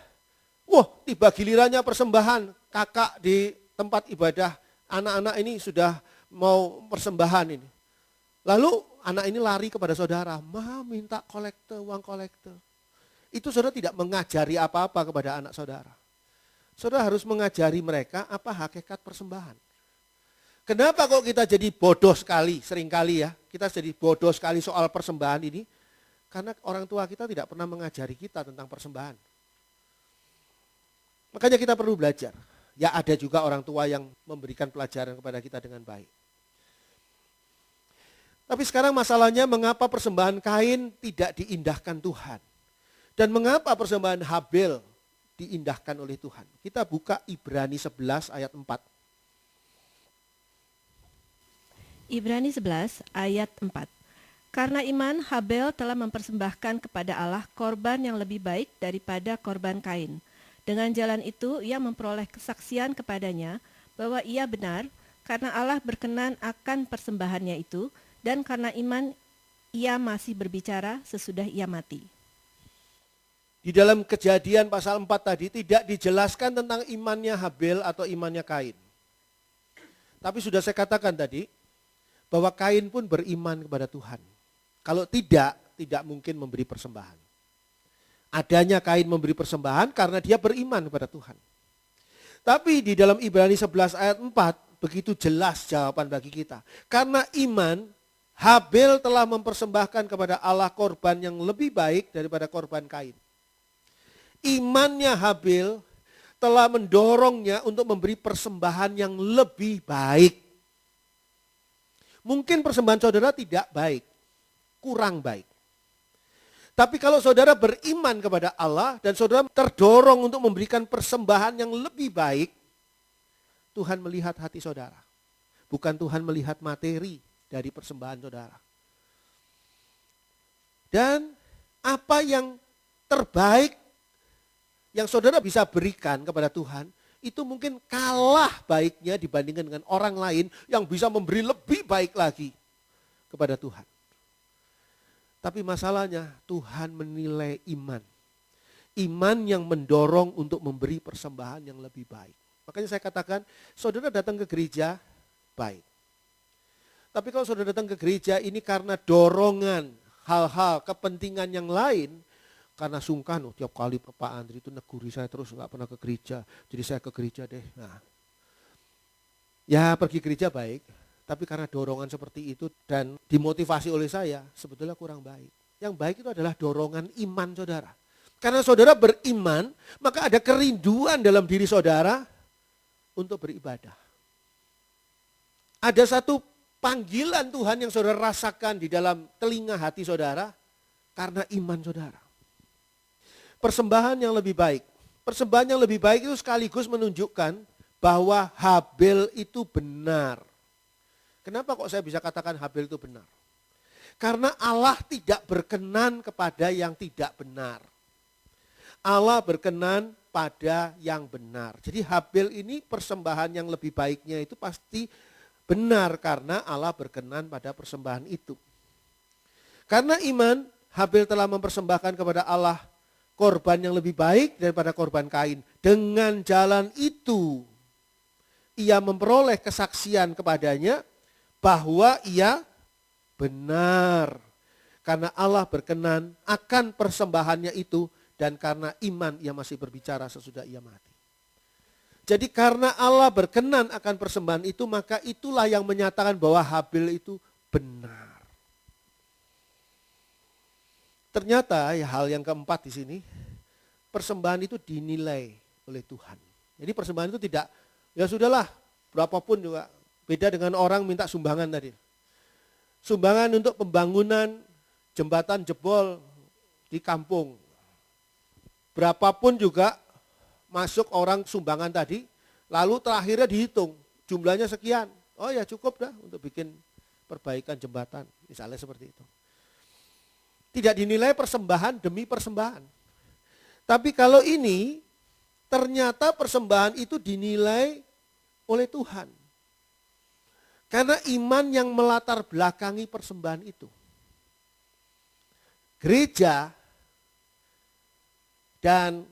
wah tiba gilirannya persembahan, kakak di tempat ibadah, anak-anak ini sudah mau persembahan ini. Lalu anak ini lari kepada saudara, ma minta kolekte, uang kolekte. Itu saudara tidak mengajari apa-apa kepada anak saudara. Saudara harus mengajari mereka apa hakikat persembahan. Kenapa kok kita jadi bodoh sekali, seringkali ya, kita jadi bodoh sekali soal persembahan ini? Karena orang tua kita tidak pernah mengajari kita tentang persembahan. Makanya kita perlu belajar. Ya ada juga orang tua yang memberikan pelajaran kepada kita dengan baik. Tapi sekarang masalahnya mengapa persembahan Kain tidak diindahkan Tuhan? Dan mengapa persembahan Habil diindahkan oleh Tuhan? Kita buka Ibrani 11 ayat 4. Ibrani 11 ayat 4. Karena iman, Habel telah mempersembahkan kepada Allah korban yang lebih baik daripada korban Kain. Dengan jalan itu, ia memperoleh kesaksian kepadanya bahwa ia benar karena Allah berkenan akan persembahannya itu, dan karena iman, ia masih berbicara sesudah ia mati. Di dalam Kejadian pasal 4 tadi tidak dijelaskan tentang imannya Habel atau imannya Kain. Tapi sudah saya katakan tadi, bahwa Kain pun beriman kepada Tuhan. Kalau tidak mungkin memberi persembahan. Adanya Kain memberi persembahan karena dia beriman kepada Tuhan. Tapi di dalam Ibrani 11 ayat 4, begitu jelas jawaban bagi kita. Karena iman, Habel telah mempersembahkan kepada Allah korban yang lebih baik daripada korban Kain. Imannya Habel telah mendorongnya untuk memberi persembahan yang lebih baik. Mungkin persembahan saudara tidak baik, kurang baik. Tapi kalau saudara beriman kepada Allah dan saudara terdorong untuk memberikan persembahan yang lebih baik, Tuhan melihat hati saudara. Bukan Tuhan melihat materi dari persembahan saudara. Dan apa yang terbaik yang saudara bisa berikan kepada Tuhan, itu mungkin kalah baiknya dibandingkan dengan orang lain yang bisa memberi lebih baik lagi kepada Tuhan. Tapi masalahnya Tuhan menilai iman. Iman yang mendorong untuk memberi persembahan yang lebih baik. Makanya saya katakan, saudara datang ke gereja, baik. Tapi kalau saudara datang ke gereja ini karena dorongan hal-hal, kepentingan yang lain, karena sungkan, tiap kali Pak Andri itu neguri saya terus nggak pernah ke gereja, jadi saya ke gereja deh. Nah, ya pergi gereja baik, tapi karena dorongan seperti itu dan dimotivasi oleh saya, sebetulnya kurang baik. Yang baik itu adalah dorongan iman saudara. Karena saudara beriman, maka ada kerinduan dalam diri saudara untuk beribadah. Ada satu panggilan Tuhan yang saudara rasakan di dalam telinga hati saudara karena iman saudara. Persembahan yang lebih baik. Persembahan yang lebih baik itu sekaligus menunjukkan bahwa Habel itu benar. Kenapa kok saya bisa katakan Habel itu benar? Karena Allah tidak berkenan kepada yang tidak benar. Allah berkenan pada yang benar. Jadi Habel ini persembahan yang lebih baiknya itu pasti benar karena Allah berkenan pada persembahan itu. Karena iman, Habel telah mempersembahkan kepada Allah korban yang lebih baik daripada korban Kain. Dengan jalan itu, ia memperoleh kesaksian kepadanya bahwa ia benar. Karena Allah berkenan akan persembahannya itu dan karena iman ia masih berbicara sesudah ia mati. Jadi karena Allah berkenan akan persembahan itu, maka itulah yang menyatakan bahwa Habel itu benar. Ternyata ya hal yang keempat di sini, persembahan itu dinilai oleh Tuhan. Jadi persembahan itu tidak, ya sudahlah, berapapun juga. Beda dengan orang minta sumbangan tadi. Sumbangan untuk pembangunan jembatan jebol di kampung. Berapapun juga masuk orang sumbangan tadi, lalu terakhirnya dihitung, jumlahnya sekian. Oh ya cukup dah untuk bikin perbaikan jembatan, misalnya seperti itu. Tidak dinilai persembahan demi persembahan. Tapi kalau ini, ternyata persembahan itu dinilai oleh Tuhan. Karena iman yang melatar belakangi persembahan itu. Gereja dan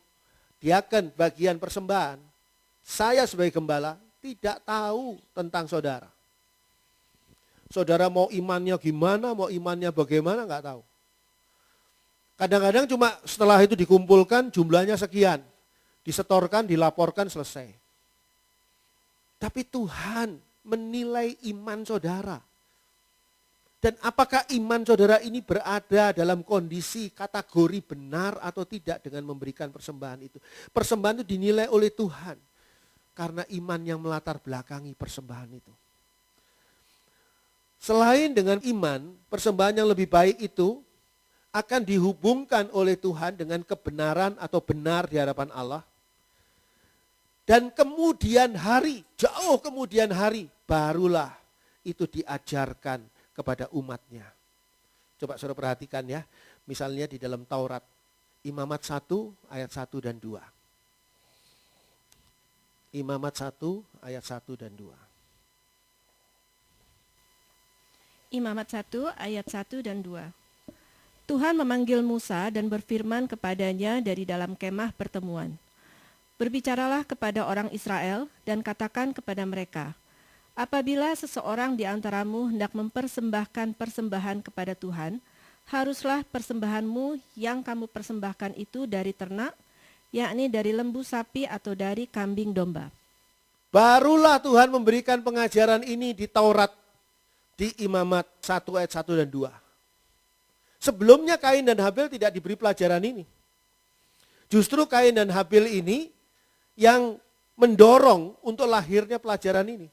diaken bagian persembahan, saya sebagai gembala tidak tahu tentang saudara. Saudara mau imannya gimana, mau imannya bagaimana, enggak tahu. Kadang-kadang cuma setelah itu dikumpulkan jumlahnya sekian, disetorkan, dilaporkan, selesai. Tapi Tuhan menilai iman saudara. Dan apakah iman saudara ini berada dalam kondisi kategori benar atau tidak dengan memberikan persembahan itu. Persembahan itu dinilai oleh Tuhan. Karena iman yang melatar belakangi persembahan itu. Selain dengan iman, persembahan yang lebih baik itu akan dihubungkan oleh Tuhan dengan kebenaran atau benar di hadapan Allah. Dan kemudian hari, jauh kemudian hari, barulah itu diajarkan kepada umatnya. Coba saudara perhatikan ya, misalnya di dalam Taurat, Imamat 1 ayat 1 dan 2. Imamat 1 ayat 1 dan 2. Imamat 1 ayat 1 dan 2. Tuhan memanggil Musa dan berfirman kepadanya dari dalam kemah pertemuan. Berbicaralah kepada orang Israel dan katakan kepada mereka, apabila seseorang di antaramu hendak mempersembahkan persembahan kepada Tuhan, haruslah persembahanmu yang kamu persembahkan itu dari ternak, yakni dari lembu sapi atau dari kambing domba. Barulah Tuhan memberikan pengajaran ini di Taurat, di Imamat 1 ayat 1 dan 2. Sebelumnya Kain dan Habel tidak diberi pelajaran ini. Justru Kain dan Habel ini yang mendorong untuk lahirnya pelajaran ini.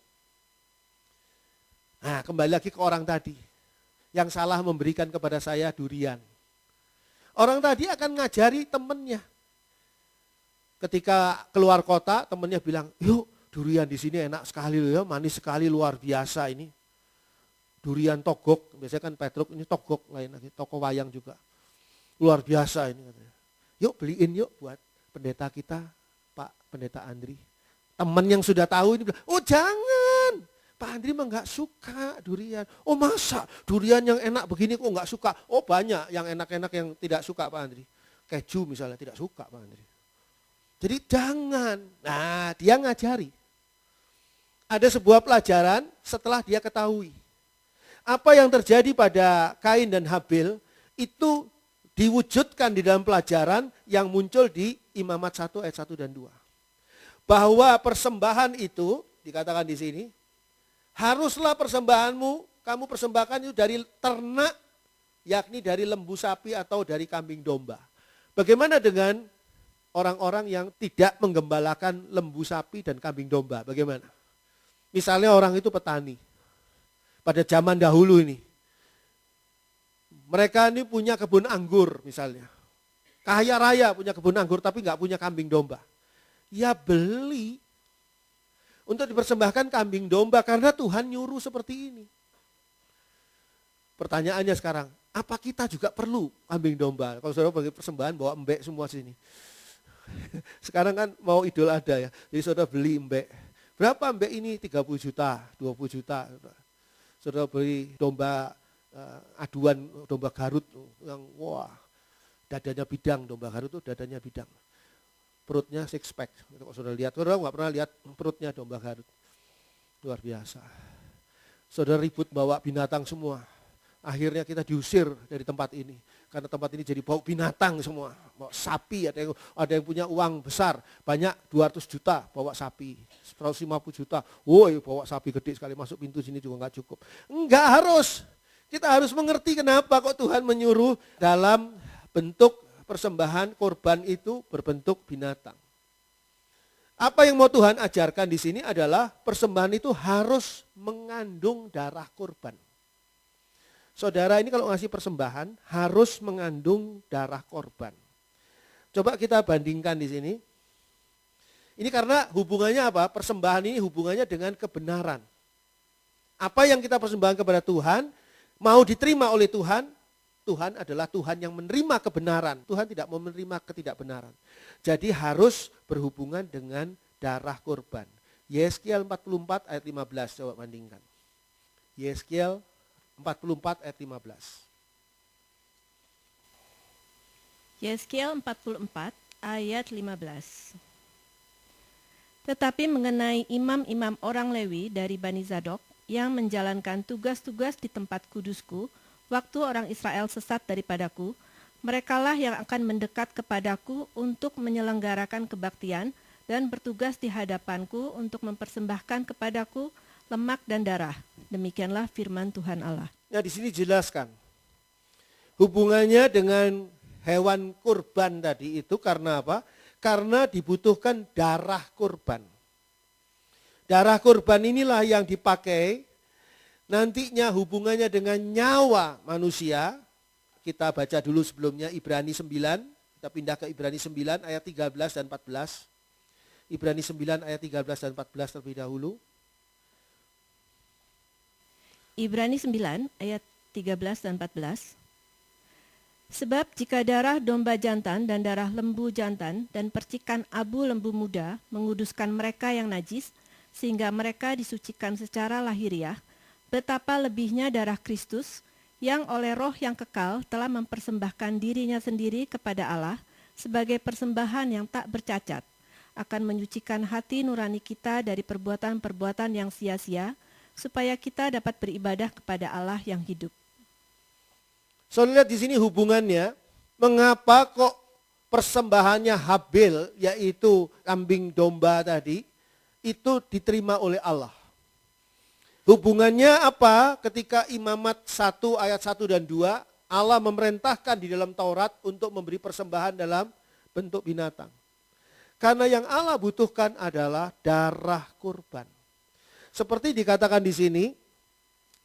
Nah, kembali lagi ke orang tadi. Yang salah memberikan kepada saya durian. Orang tadi akan ngajari temennya. Ketika keluar kota, temennya bilang, yuk durian di sini enak sekali loh ya, manis sekali, luar biasa ini. Durian togok, biasanya kan Petruk, ini togok lain lagi, toko wayang juga. Luar biasa ini katanya. Yuk beliin yuk buat pendeta kita, Pak Pendeta Andri. Teman yang sudah tahu ini bilang, oh jangan. Pak Andri mah nggak suka durian. Oh masa durian yang enak begini kok nggak suka? Oh banyak yang enak-enak yang tidak suka Pak Andri. keju misalnya, tidak suka Pak Andri. Jadi jangan. Nah, dia ngajari. Ada sebuah pelajaran setelah dia ketahui. Apa yang terjadi pada Kain dan Habil itu diwujudkan di dalam pelajaran yang muncul di Imamat 1 ayat 1 dan 2. Bahwa persembahan itu, dikatakan di sini, haruslah persembahanmu, kamu persembahkan itu dari ternak, yakni dari lembu sapi atau dari kambing domba. Bagaimana dengan orang-orang yang tidak menggembalakan lembu sapi dan kambing domba? Bagaimana? Misalnya orang itu petani. Pada zaman dahulu ini. Mereka ini punya kebun anggur misalnya. Kaya raya punya kebun anggur tapi nggak punya kambing domba. Ya beli untuk dipersembahkan kambing domba karena Tuhan nyuruh seperti ini. Pertanyaannya sekarang, apa kita juga perlu kambing domba? Kalau saudara bagi persembahan bawa embek semua sini. Sekarang kan mau Idul Adha ya, jadi saudara beli embek. Berapa embek ini? 30 juta, 20 juta. Saudara beli domba aduan, domba Garut yang wah dadanya bidang, domba Garut tuh dadanya bidang. Perutnya six pack. Kalau saudara lihat, saudara nggak pernah lihat perutnya domba Garut. Luar biasa. Saudara ribut bawa binatang semua. Akhirnya kita diusir dari tempat ini. Karena tempat ini jadi bau binatang semua. Bawa sapi, ada yang punya uang besar. Banyak 200 juta bawa sapi. 150 juta. Woi bawa sapi gede sekali masuk pintu sini juga nggak cukup. Enggak harus. Kita harus mengerti kenapa kok Tuhan menyuruh dalam bentuk persembahan korban itu berbentuk binatang. Apa yang mau Tuhan ajarkan di sini adalah persembahan itu harus mengandung darah korban. Saudara ini kalau ngasih persembahan harus mengandung darah korban. Coba kita bandingkan di sini. Ini karena hubungannya apa? Persembahan ini hubungannya dengan kebenaran. Apa yang kita persembahkan kepada Tuhan, mau diterima oleh Tuhan, Tuhan adalah Tuhan yang menerima kebenaran. Tuhan tidak mau menerima ketidakbenaran. Jadi harus berhubungan dengan darah korban. Yeskiel 44 ayat 15, coba bandingkan. Yeskiel 44 ayat 15. Yeskiel 44 ayat 15. Tetapi mengenai imam-imam orang Lewi dari Bani Zadok yang menjalankan tugas-tugas di tempat kudusku, waktu orang Israel sesat daripadaku, merekalah yang akan mendekat kepadaku untuk menyelenggarakan kebaktian dan bertugas di hadapanku untuk mempersembahkan kepadaku lemak dan darah. Demikianlah firman Tuhan Allah. Nah di sini jelaskan hubungannya dengan hewan kurban tadi itu karena apa? Karena dibutuhkan darah kurban. Darah kurban inilah yang dipakai nantinya hubungannya dengan nyawa manusia. Kita baca dulu sebelumnya Ibrani 9, kita pindah ke Ibrani 9 ayat 13 dan 14. Ibrani 9 ayat 13 dan 14 terlebih dahulu. Ibrani 9 ayat 13 dan 14. Sebab jika darah domba jantan dan darah lembu jantan dan percikan abu lembu muda menguduskan mereka yang najis, sehingga mereka disucikan secara lahiriah, betapa lebihnya darah Kristus yang oleh roh yang kekal telah mempersembahkan dirinya sendiri kepada Allah sebagai persembahan yang tak bercacat, akan menyucikan hati nurani kita dari perbuatan-perbuatan yang sia-sia, supaya kita dapat beribadah kepada Allah yang hidup. Saudara lihat di sini hubungannya, mengapa kok persembahannya Habil, yaitu kambing domba tadi, itu diterima oleh Allah. Hubungannya apa? Ketika Imamat 1 ayat 1 dan 2, Allah memerintahkan di dalam Taurat untuk memberi persembahan dalam bentuk binatang. Karena yang Allah butuhkan adalah darah kurban. Seperti dikatakan di sini,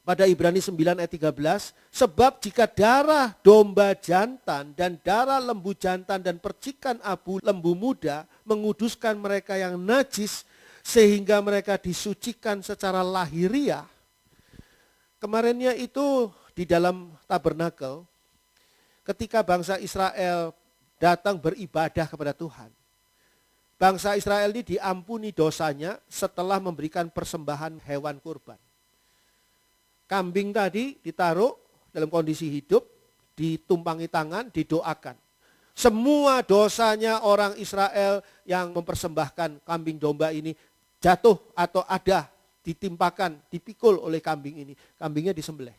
pada Ibrani 9 ayat 13, sebab jika darah domba jantan dan darah lembu jantan dan percikan abu lembu muda menguduskan mereka yang najis, sehingga mereka disucikan secara lahiriah. Kemarinnya itu di dalam tabernakel, ketika bangsa Israel datang beribadah kepada Tuhan. Bangsa Israel ini diampuni dosanya setelah memberikan persembahan hewan kurban. Kambing tadi ditaruh dalam kondisi hidup, ditumpangi tangan, didoakan. semua dosanya orang Israel yang mempersembahkan kambing domba ini jatuh atau ada ditimpakan, dipikul oleh kambing ini. Kambingnya disembelih.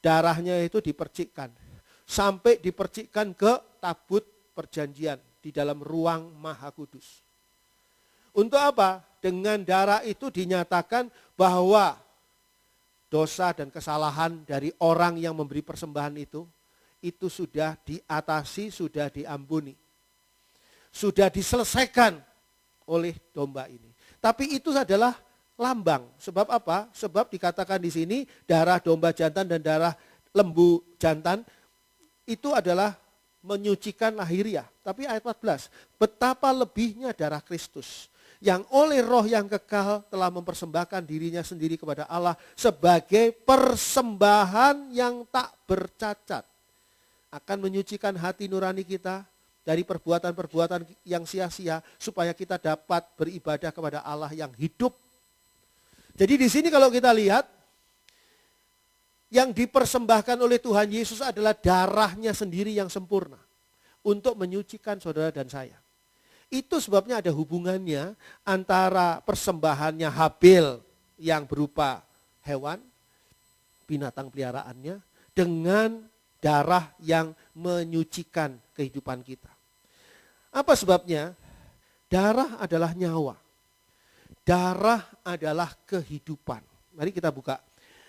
Darahnya itu dipercikkan. Sampai dipercikkan ke tabut perjanjian di dalam ruang Maha Kudus. Untuk apa? Dengan darah itu dinyatakan bahwa dosa dan kesalahan dari orang yang memberi persembahan itu sudah diatasi, sudah diampuni. Sudah diselesaikan oleh domba ini. Tapi itu adalah lambang. Sebab apa? Sebab dikatakan di sini darah domba jantan dan darah lembu jantan itu adalah menyucikan lahiriah. Tapi ayat 14, betapa lebihnya darah Kristus yang oleh roh yang kekal telah mempersembahkan dirinya sendiri kepada Allah sebagai persembahan yang tak bercacat. Akan menyucikan hati nurani kita dari perbuatan-perbuatan yang sia-sia supaya kita dapat beribadah kepada Allah yang hidup. Jadi di sini kalau kita lihat yang dipersembahkan oleh Tuhan Yesus adalah darahnya sendiri yang sempurna untuk menyucikan saudara dan saya. Itu sebabnya ada hubungannya antara persembahannya Habil yang berupa hewan, binatang peliharaannya, dengan darah yang menyucikan kehidupan kita. Apa sebabnya? Darah adalah nyawa. Darah adalah kehidupan. Mari kita buka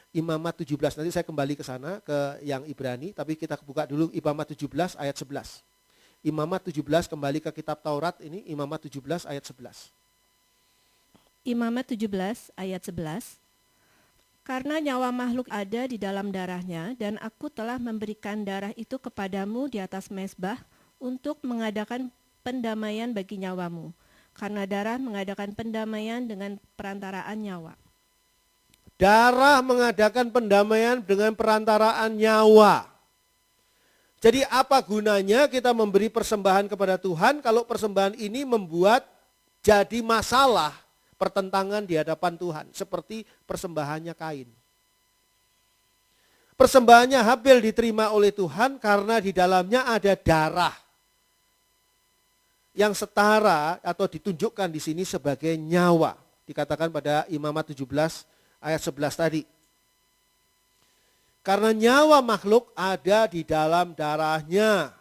Imamat 17. Nanti saya kembali ke sana, ke yang Ibrani. Tapi kita buka dulu Imamat 17 ayat 11. Imamat 17 kembali ke kitab Taurat ini, Imamat 17 ayat 11. Imamat 17 ayat 11. Karena nyawa makhluk ada di dalam darahnya, dan aku telah memberikan darah itu kepadamu di atas mezbah untuk mengadakan pendamaian bagi nyawamu. Karena darah mengadakan pendamaian dengan perantaraan nyawa. Darah mengadakan pendamaian dengan perantaraan nyawa. Jadi apa gunanya kita memberi persembahan kepada Tuhan kalau persembahan ini membuat jadi masalah pertentangan di hadapan Tuhan. Seperti persembahannya Kain. Persembahannya Habil diterima oleh Tuhan karena di dalamnya ada darah. Yang setara atau ditunjukkan di sini sebagai nyawa. Dikatakan pada Imamat 17 ayat 11 tadi. Karena nyawa makhluk ada di dalam darahnya.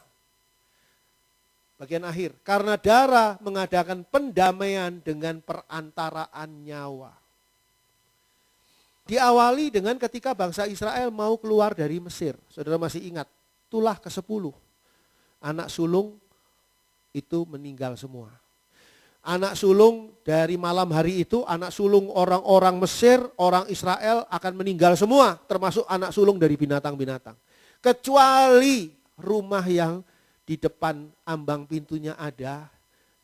Bagian akhir. Karena darah mengadakan pendamaian dengan perantaraan nyawa. Diawali dengan ketika bangsa Israel mau keluar dari Mesir. Saudara masih ingat, tulah ke-10. Anak sulung itu meninggal semua. Anak sulung dari malam hari itu, anak sulung orang-orang Mesir, orang Israel akan meninggal semua. Termasuk anak sulung dari binatang-binatang. Kecuali rumah yang di depan ambang pintunya ada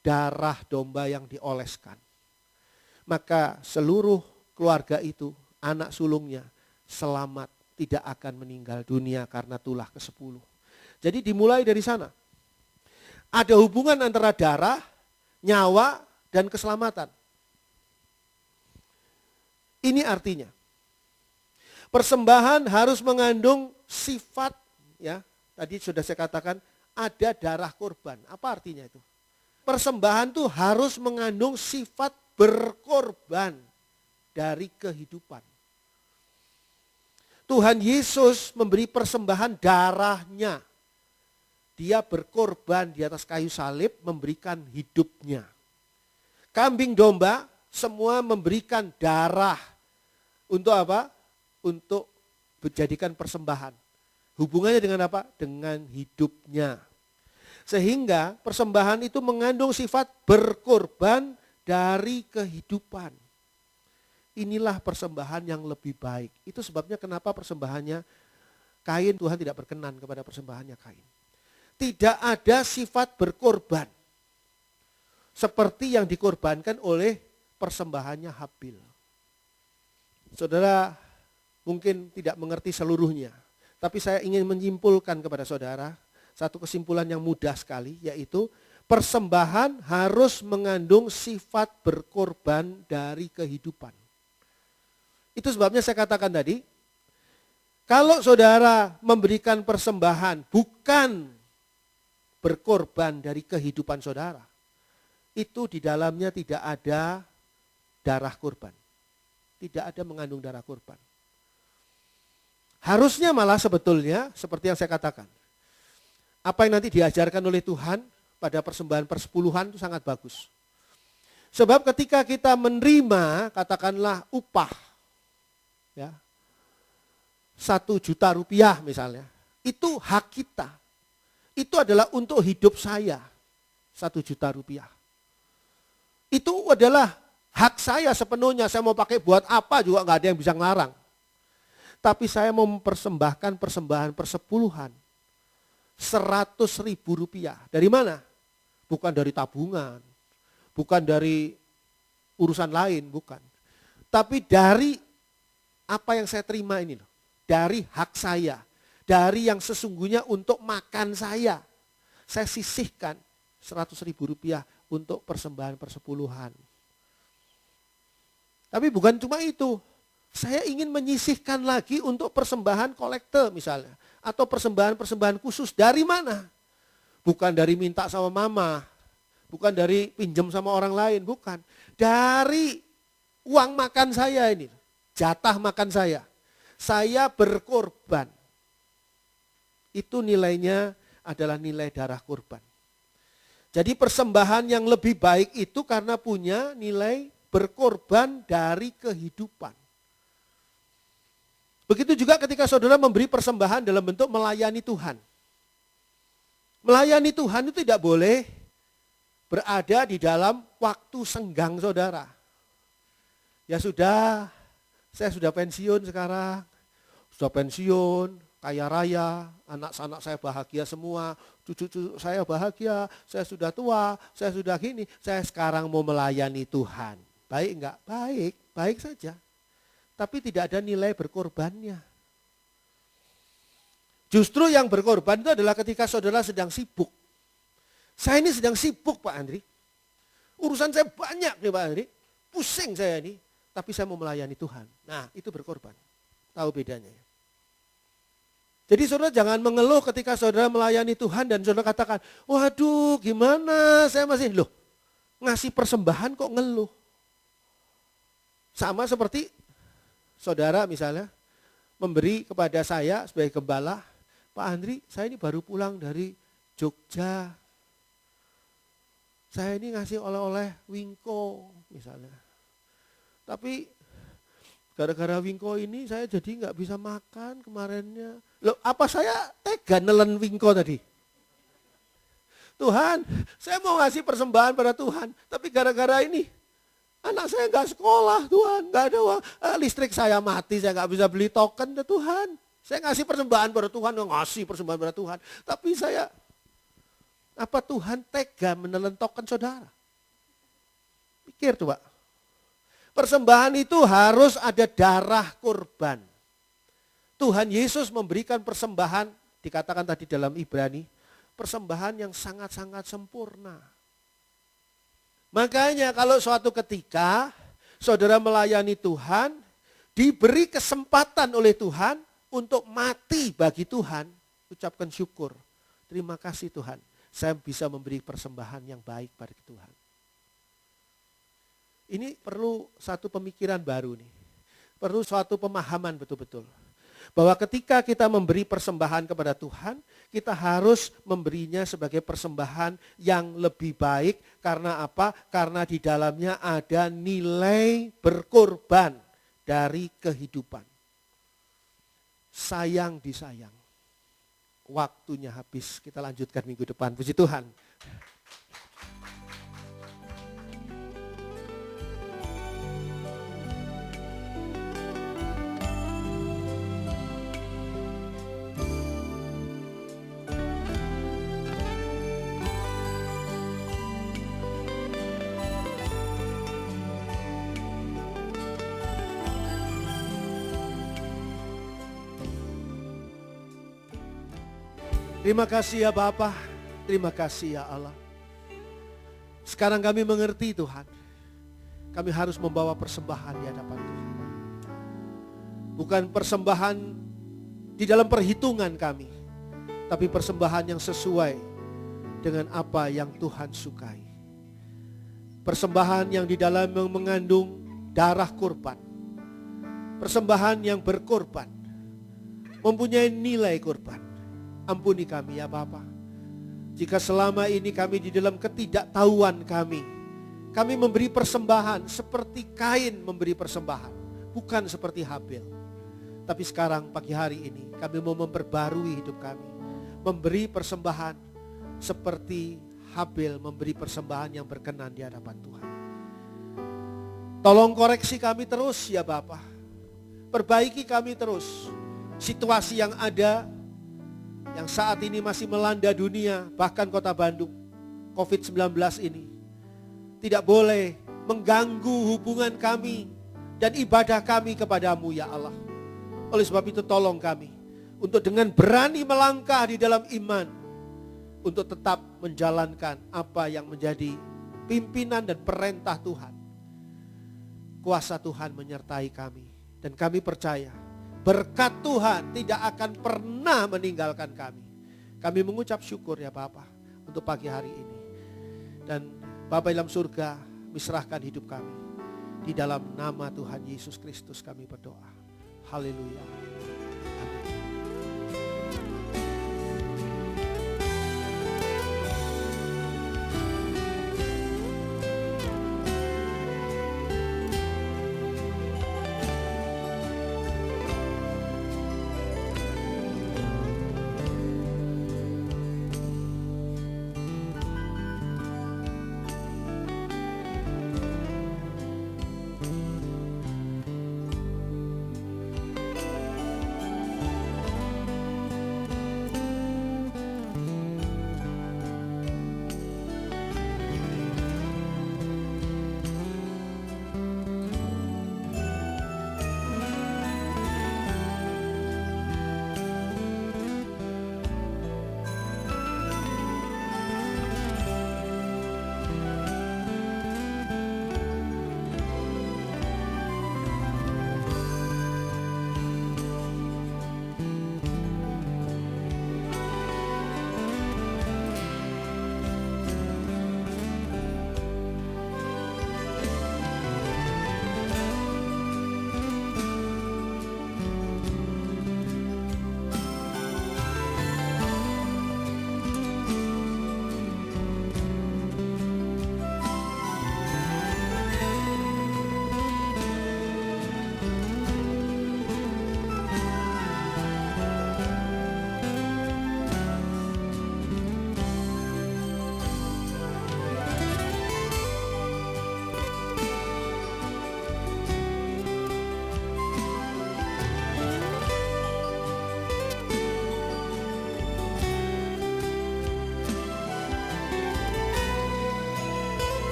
darah domba yang dioleskan. Maka seluruh keluarga itu, anak sulungnya selamat, tidak akan meninggal dunia karena tulah ke-10. Jadi dimulai dari sana. Ada hubungan antara darah, nyawa, dan keselamatan. Ini artinya, persembahan harus mengandung sifat, ya. Tadi sudah saya katakan, ada darah korban. Apa artinya itu? Persembahan itu harus mengandung sifat berkorban dari kehidupan. Tuhan Yesus memberi persembahan darahnya. Dia berkorban di atas kayu salib, memberikan hidupnya. Kambing domba semua memberikan darah. Untuk apa? Untuk dijadikan persembahan. Hubungannya dengan apa? Dengan hidupnya. Sehingga persembahan itu mengandung sifat berkorban dari kehidupan. Inilah persembahan yang lebih baik. Itu sebabnya kenapa persembahannya Kain, Tuhan tidak berkenan kepada persembahannya Kain. Tidak ada sifat berkorban. Seperti yang dikorbankan oleh persembahannya Habil. Saudara mungkin tidak mengerti seluruhnya. Tapi saya ingin menyimpulkan kepada saudara satu kesimpulan yang mudah sekali. Yaitu persembahan harus mengandung sifat berkorban dari kehidupan. Itu sebabnya saya katakan tadi. Kalau saudara memberikan persembahan bukan berkorban dari kehidupan saudara, itu di dalamnya tidak ada darah kurban. Tidak ada mengandung darah kurban. Harusnya malah sebetulnya seperti yang saya katakan. Apa yang nanti diajarkan oleh Tuhan pada persembahan persepuluhan itu sangat bagus. Sebab ketika kita menerima katakanlah upah, ya, 1 juta rupiah misalnya, itu hak kita. Itu adalah untuk hidup saya, 1 juta rupiah. Itu adalah hak saya sepenuhnya, saya mau pakai buat apa juga nggak ada yang bisa ngelarang. Tapi saya mau mempersembahkan persembahan persepuluhan, 100.000 rupiah. Dari mana? Bukan dari tabungan, bukan dari urusan lain, bukan. Tapi dari apa yang saya terima ini loh. Dari hak saya, dari yang sesungguhnya untuk makan saya. Saya sisihkan 100.000 rupiah untuk persembahan persepuluhan. Tapi bukan cuma itu. Saya ingin menyisihkan lagi untuk persembahan kolekte misalnya. Atau persembahan-persembahan khusus. Dari mana? Bukan dari minta sama mama. Bukan dari pinjam sama orang lain. Bukan. Dari uang makan saya ini. Jatah makan saya. Saya berkorban. Itu nilainya adalah nilai darah kurban. Jadi persembahan yang lebih baik itu karena punya nilai berkorban dari kehidupan. Begitu juga ketika saudara memberi persembahan dalam bentuk melayani Tuhan. Melayani Tuhan itu tidak boleh berada di dalam waktu senggang saudara. Ya sudah, saya sudah pensiun sekarang. Sudah pensiun, kaya raya, anak-anak saya bahagia semua, cucu-cucu saya bahagia, saya sudah tua, saya sudah gini, saya sekarang mau melayani Tuhan. Baik enggak? Baik, baik saja. Tapi tidak ada nilai berkorbannya. Justru yang berkorban itu adalah ketika saudara sedang sibuk. Saya ini sedang sibuk Pak Andri. Urusan saya banyak nih Pak Andri. Pusing saya ini. Tapi saya mau melayani Tuhan. Nah itu berkorban. Tahu bedanya ya. Jadi saudara jangan mengeluh ketika saudara melayani Tuhan dan saudara katakan, waduh gimana saya masih, loh ngasih persembahan kok ngeluh. Sama seperti saudara misalnya memberi kepada saya sebagai gembala, Pak Andri saya ini baru pulang dari Jogja. Saya ini ngasih oleh-oleh Wingko misalnya. Tapi gara-gara Wingko ini saya jadi nggak bisa makan kemarinnya. Loh apa saya tega nelen Wingko tadi? Tuhan, saya mau ngasih persembahan pada Tuhan. Tapi gara-gara ini anak saya nggak sekolah Tuhan. Nggak ada uang, listrik saya mati, saya nggak bisa beli token ya Tuhan. Saya ngasih persembahan pada Tuhan, ngasih persembahan pada Tuhan. Tapi saya, apa Tuhan tega menelen token saudara? Pikir tuh Pak. Persembahan itu harus ada darah kurban. Tuhan Yesus memberikan persembahan, dikatakan tadi dalam Ibrani, persembahan yang sangat-sangat sempurna. Makanya kalau suatu ketika saudara melayani Tuhan, diberi kesempatan oleh Tuhan untuk mati bagi Tuhan, ucapkan syukur. Terima kasih Tuhan, saya bisa memberi persembahan yang baik pada Tuhan. Ini perlu satu pemikiran baru nih. Perlu suatu pemahaman betul-betul. Bahwa ketika kita memberi persembahan kepada Tuhan, kita harus memberinya sebagai persembahan yang lebih baik. Karena apa? Karena di dalamnya ada nilai berkorban dari kehidupan. Sayang disayang. Waktunya habis. Kita lanjutkan minggu depan. Puji Tuhan. Terima kasih ya Bapa, terima kasih ya Allah. Sekarang kami mengerti Tuhan, kami harus membawa persembahan di hadapan Tuhan. Bukan persembahan di dalam perhitungan kami, tapi persembahan yang sesuai dengan apa yang Tuhan sukai. Persembahan yang di dalamnya mengandung darah kurban. Persembahan yang berkorban, mempunyai nilai kurban. Ampuni kami ya Bapa, jika selama ini kami di dalam ketidaktahuan kami memberi persembahan seperti Kain memberi persembahan, bukan seperti Habil. Tapi sekarang pagi hari ini kami mau memperbarui hidup kami, memberi persembahan seperti Habil memberi persembahan yang berkenan di hadapan Tuhan. Tolong koreksi kami terus ya Bapa, perbaiki kami terus. Situasi yang ada, yang saat ini masih melanda dunia, bahkan kota Bandung, COVID-19 ini, tidak boleh mengganggu hubungan kami dan ibadah kami kepadamu ya Allah. Oleh sebab itu tolong kami untuk dengan berani melangkah di dalam iman, untuk tetap menjalankan apa yang menjadi pimpinan dan perintah Tuhan. Kuasa Tuhan menyertai kami, dan kami percaya berkat Tuhan tidak akan pernah meninggalkan kami. Kami mengucap syukur ya Bapa untuk pagi hari ini. Dan Bapa dalam surga, serahkan hidup kami. Di dalam nama Tuhan Yesus Kristus kami berdoa. Haleluya.